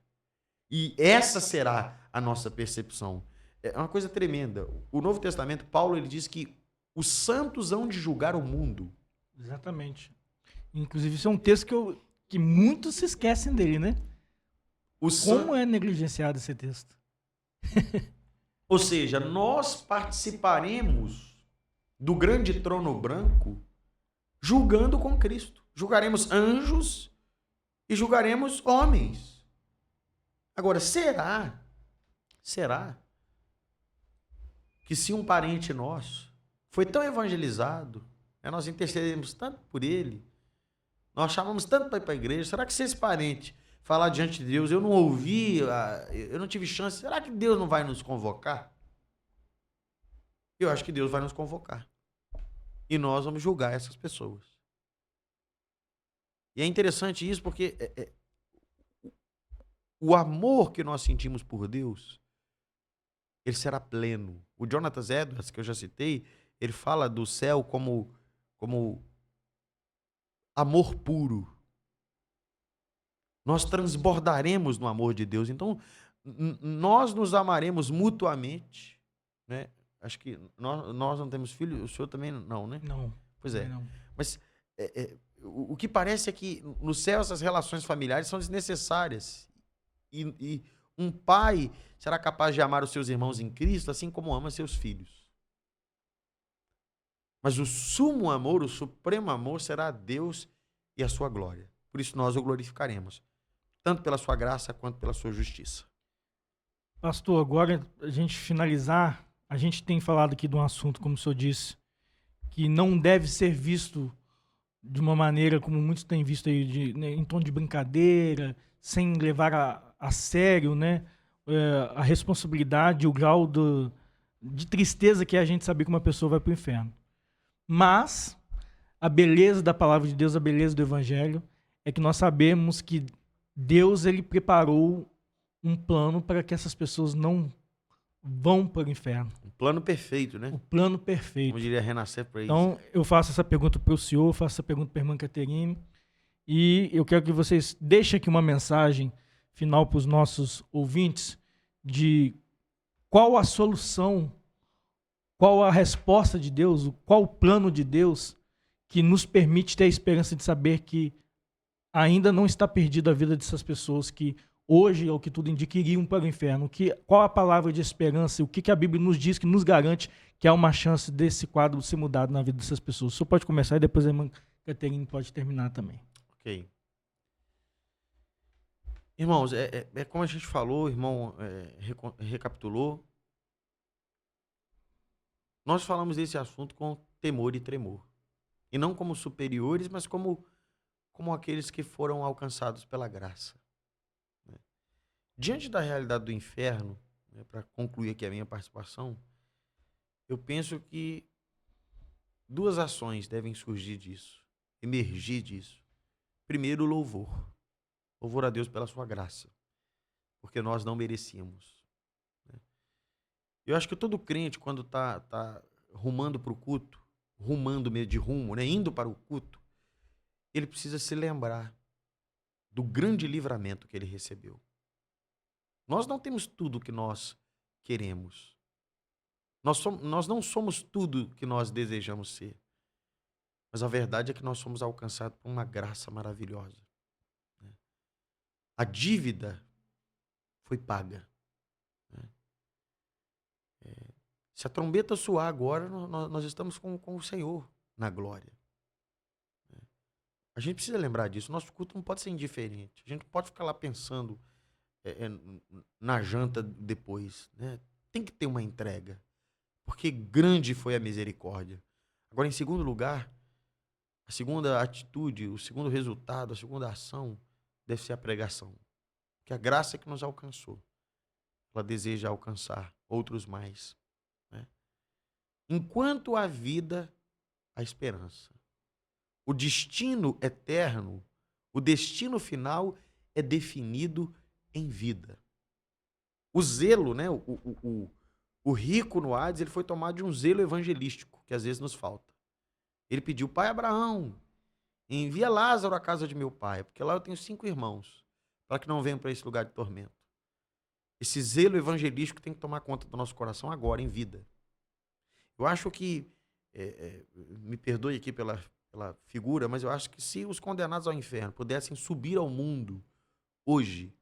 E essa será a nossa percepção. É uma coisa tremenda. O Novo Testamento, Paulo, ele diz que os santos hão de julgar o mundo. Exatamente. Inclusive, isso é um texto que muitos se esquecem dele, né? Como é negligenciado esse texto? Ou seja, nós participaremos do grande trono branco julgando com Cristo. Julgaremos anjos e julgaremos homens. Agora, será que se um parente nosso foi tão evangelizado, né, nós intercedemos tanto por ele, nós chamamos tanto para ir para a igreja, será que se esse parente falar diante de Deus, eu não ouvi, eu não tive chance, será que Deus não vai nos convocar? Eu acho que Deus vai nos convocar. E nós vamos julgar essas pessoas. E é interessante isso porque o amor que nós sentimos por Deus, ele será pleno. O Jonathan Edwards, que eu já citei, ele fala do céu como amor puro. Nós transbordaremos no amor de Deus. Então, nós nos amaremos mutuamente, né? Acho que nós não temos filho, o senhor também não, né? Não. Pois é. Não. Mas o que parece é que no céu essas relações familiares são desnecessárias. E um pai será capaz de amar os seus irmãos em Cristo assim como ama seus filhos. Mas o sumo amor, o supremo amor será Deus e a sua glória. Por isso nós o glorificaremos, tanto pela sua graça quanto pela sua justiça. Pastor, agora a gente finalizar, a gente tem falado aqui de um assunto, como o senhor disse, que não deve ser visto de uma maneira como muitos têm visto aí, né, em tom de brincadeira, sem levar a sério, né, a responsabilidade, o grau de tristeza que é a gente saber que uma pessoa vai para o inferno. Mas a beleza da palavra de Deus, a beleza do evangelho, é que nós sabemos que Deus, ele preparou um plano para que essas pessoas não vão para o inferno. Um plano perfeito, né? O plano perfeito. Como diria Renascer para isso. Então, eu faço essa pergunta para o senhor, eu faço essa pergunta para a irmã Caterine, e eu quero que vocês deixem aqui uma mensagem final para os nossos ouvintes de qual a solução, qual a resposta de Deus, qual o plano de Deus que nos permite ter a esperança de saber que ainda não está perdida a vida dessas pessoas que hoje, ao que tudo indica, iriam para o inferno. Qual a palavra de esperança, o que a Bíblia nos diz, que nos garante que há uma chance desse quadro ser mudado na vida dessas pessoas. O senhor pode começar e depois a irmã Caterine pode terminar também. Ok. Irmãos, como a gente falou, irmão, recapitulou. Nós falamos desse assunto com temor e tremor. E não como superiores, mas como aqueles que foram alcançados pela graça. Diante da realidade do inferno, né, para concluir aqui a minha participação, eu penso que duas ações devem surgir disso, emergir disso. Primeiro, o louvor. Louvor a Deus pela sua graça, porque nós não merecíamos. Eu acho que todo crente, quando está rumando para o culto, rumando meio de rumo, né, indo para o culto, ele precisa se lembrar do grande livramento que ele recebeu. Nós não temos tudo o que nós queremos. Nós não somos tudo que nós desejamos ser. Mas a verdade é que nós somos alcançados por uma graça maravilhosa. A dívida foi paga. Se a trombeta soar agora, nós estamos com o Senhor na glória. A gente precisa lembrar disso. Nosso culto não pode ser indiferente. A gente não pode ficar lá pensando na janta depois, né? Tem que ter uma entrega, porque grande foi a misericórdia. Agora, em segundo lugar, a segunda atitude, o segundo resultado, a segunda ação deve ser a pregação, que a graça que nos alcançou, ela deseja alcançar outros mais, né? Enquanto há vida, há esperança. O destino eterno, o destino final é definido em vida. O zelo, né? O rico no Hades, ele foi tomado de um zelo evangelístico, que às vezes nos falta. Ele pediu: pai Abraão, envia Lázaro à casa de meu pai, porque lá eu tenho 5 irmãos, para que não venham para esse lugar de tormento. Esse zelo evangelístico tem que tomar conta do nosso coração agora, em vida. Eu acho que, me perdoe aqui pela figura, mas eu acho que se os condenados ao inferno pudessem subir ao mundo hoje,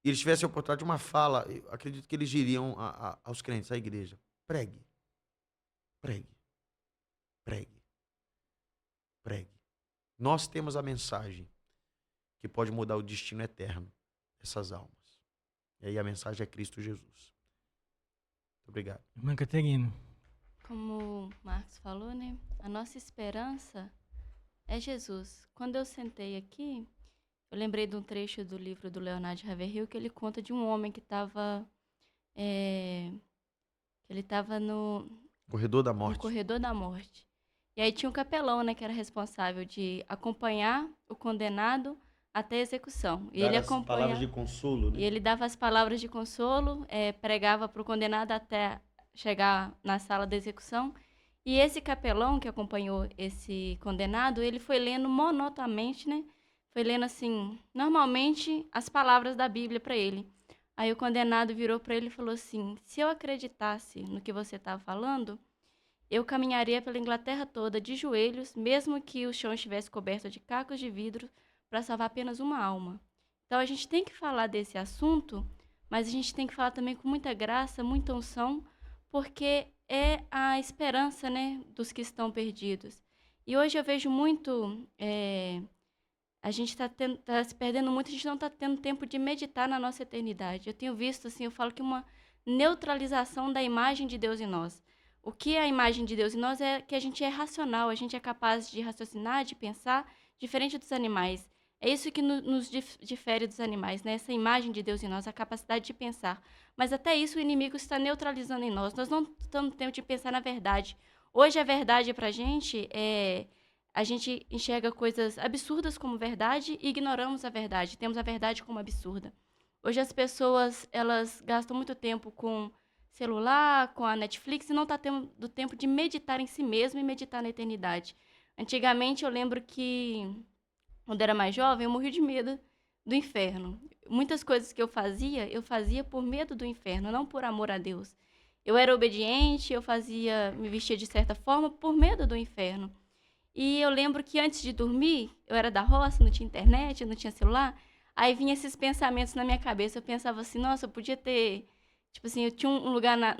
e eles tivessem a oportunidade de uma fala, eu acredito que eles diriam aos crentes, à igreja: pregue, pregue, pregue, pregue. Nós temos a mensagem que pode mudar o destino eterno dessas almas. E aí a mensagem é Cristo Jesus. Muito obrigado. Irmã Caterina. Como o Marcos falou, né? A nossa esperança é Jesus. Quando eu sentei aqui, eu lembrei de um trecho do livro do Leonardo Ravenhill, que ele conta de um homem que estava no Corredor da morte. no corredor da morte. E aí tinha um capelão, né, que era responsável de acompanhar o condenado até a execução. E ele acompanhava, palavras de consolo, né? e ele dava as palavras de consolo, pregava para o condenado até chegar na sala da execução. E esse capelão que acompanhou esse condenado, ele foi lendo monotonamente, né? Foi lendo assim, normalmente, as palavras da Bíblia para ele. Aí o condenado virou para ele e falou assim: se eu acreditasse no que você estava falando, eu caminharia pela Inglaterra toda de joelhos, mesmo que o chão estivesse coberto de cacos de vidro, para salvar apenas uma alma. Então a gente tem que falar desse assunto, mas a gente tem que falar também com muita graça, muita unção, porque é a esperança, né, dos que estão perdidos. E hoje eu vejo muito, a gente está se perdendo muito, a gente não está tendo tempo de meditar na nossa eternidade. Eu tenho visto, assim, eu falo que uma neutralização da imagem de Deus em nós. O que é a imagem de Deus em nós é que a gente é racional, a gente é capaz de raciocinar, de pensar, diferente dos animais. É isso que nos difere dos animais, né? Essa imagem de Deus em nós, a capacidade de pensar. Mas até isso o inimigo está neutralizando em nós. Nós não estamos tendo tempo de pensar na verdade. Hoje a verdade para a gente a gente enxerga coisas absurdas como verdade e ignoramos a verdade. Temos a verdade como absurda. Hoje as pessoas, elas gastam muito tempo com celular, com a Netflix, e não está tendo tempo de meditar em si mesmo e meditar na eternidade. Antigamente eu lembro que, quando era mais jovem, eu morria de medo do inferno. Muitas coisas que eu fazia por medo do inferno, não por amor a Deus. Eu era obediente, me vestia de certa forma por medo do inferno. E eu lembro que antes de dormir, eu era da roça, não tinha internet, não tinha celular, aí vinha esses pensamentos na minha cabeça. Eu pensava assim, nossa, eu podia ter... Tipo assim, eu tinha um lugar lá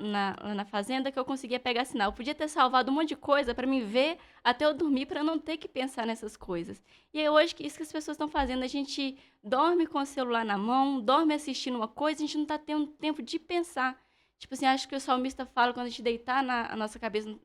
na fazenda que eu conseguia pegar sinal. Eu podia ter salvado um monte de coisa para me ver até eu dormir, para eu não ter que pensar nessas coisas. E é hoje isso que as pessoas estão fazendo. A gente dorme com o celular na mão, dorme assistindo uma coisa, a gente não está tendo tempo de pensar. Tipo assim, acho que o salmista fala, quando a gente deitar a nossa cabeça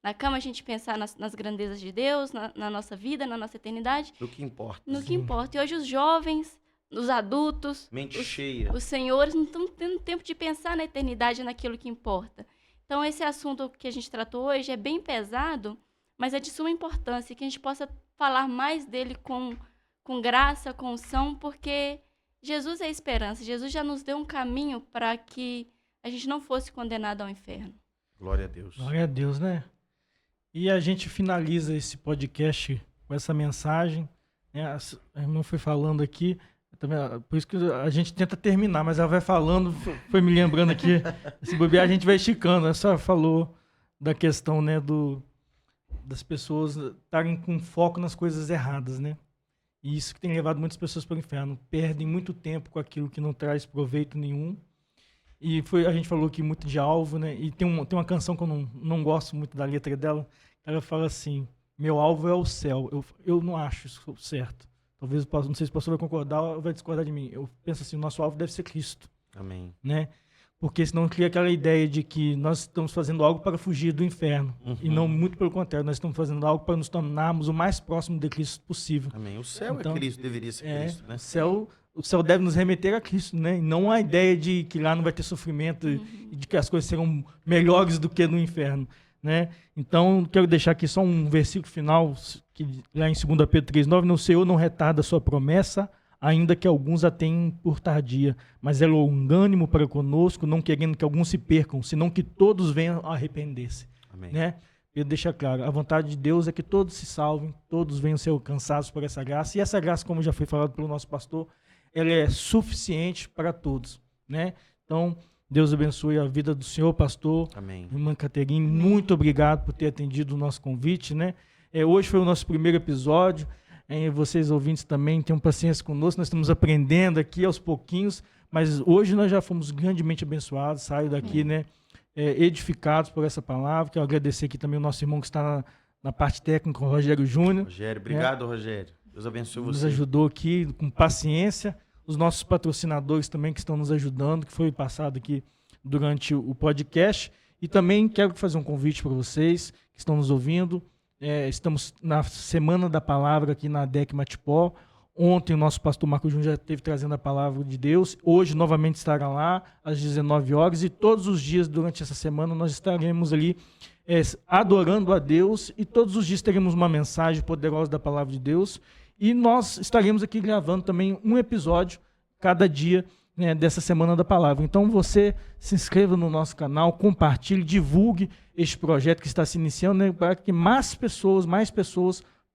na cama, a gente pensar nas grandezas de Deus, na nossa vida, na nossa eternidade. No que importa. No que importa. E hoje os jovens... os adultos, Mente cheia. Os senhores não estão tendo tempo de pensar na eternidade, naquilo que importa. Então, esse assunto que a gente tratou hoje é bem pesado, mas é de suma importância, que a gente possa falar mais dele com graça, com unção, porque Jesus é a esperança. Jesus já nos deu um caminho para que a gente não fosse condenado ao inferno. Glória a Deus. Glória a Deus, né? E a gente finaliza esse podcast com essa mensagem, né? A irmã foi falando aqui, por isso que a gente tenta terminar, mas ela vai falando, foi me lembrando aqui, se bobear a gente vai esticando. Ela só falou da questão, né, das pessoas estarem com foco nas coisas erradas, né? E isso que tem levado muitas pessoas para o inferno. Perdem muito tempo com aquilo que não traz proveito nenhum. E a gente falou aqui muito de alvo, né? E tem uma canção que eu não gosto muito da letra dela. Ela fala assim, meu alvo é o céu. Eu não acho isso certo. Talvez, não sei se o pastor vai concordar ou vai discordar de mim. Eu penso assim, o nosso alvo deve ser Cristo. Amém. Né? Porque senão cria aquela ideia de que nós estamos fazendo algo para fugir do inferno. E não, muito pelo contrário, nós estamos fazendo algo para nos tornarmos o mais próximo de Cristo possível. Amém. O céu é Cristo, deveria ser Cristo, né? O céu deve nos remeter a Cristo, né? E não a ideia de que lá não vai ter sofrimento e de que as coisas serão melhores do que no inferno. Né? Então, quero deixar aqui só um versículo final, que lá em 2 Pedro 3,9, o Senhor não retarda a sua promessa, ainda que alguns a tenham por tardia, mas é longânimo para conosco, não querendo que alguns se percam, senão que todos venham a arrepender-se. Amém. Né? Pedro deixa claro, a vontade de Deus é que todos se salvem, todos venham ser alcançados por essa graça, e essa graça, como já foi falado pelo nosso pastor, ela é suficiente para todos, né? Então, Deus abençoe a vida do senhor, pastor. Amém. Irmã Caterine, muito obrigado por ter atendido o nosso convite, né? Hoje foi o nosso primeiro episódio. Vocês ouvintes também tenham paciência conosco, nós estamos aprendendo aqui aos pouquinhos, mas hoje nós já fomos grandemente abençoados, saio daqui, né, edificados por essa palavra. Quero agradecer aqui também o nosso irmão que está na parte técnica, o Rogério Júnior. Rogério, obrigado, Rogério. Deus abençoe você. Nos ajudou aqui com paciência. Os nossos patrocinadores também que estão nos ajudando, que foi passado aqui durante o podcast. E também quero fazer um convite para vocês que estão nos ouvindo. Estamos na Semana da Palavra aqui na ADEC Matipó. Ontem o nosso pastor Marco Júnior já esteve trazendo a palavra de Deus. Hoje novamente estará lá às 19 horas. E todos os dias durante essa semana nós estaremos ali adorando a Deus. E todos os dias teremos uma mensagem poderosa da palavra de Deus. E nós estaremos aqui gravando também um episódio cada dia, né, dessa Semana da Palavra. Então você se inscreva no nosso canal, compartilhe, divulgue este projeto que está se iniciando, né, para que mais pessoas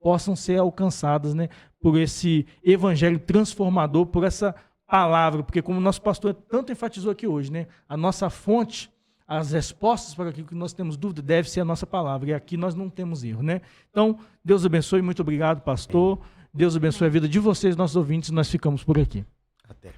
possam ser alcançadas, né, por esse evangelho transformador, por essa palavra. Porque como o nosso pastor tanto enfatizou aqui hoje, né, a nossa fonte, as respostas para aquilo que nós temos dúvida, deve ser a nossa palavra. E aqui nós não temos erro, né? Então, Deus abençoe. Muito obrigado, pastor. Deus abençoe a vida de vocês, nossos ouvintes. Nós ficamos por aqui. Até.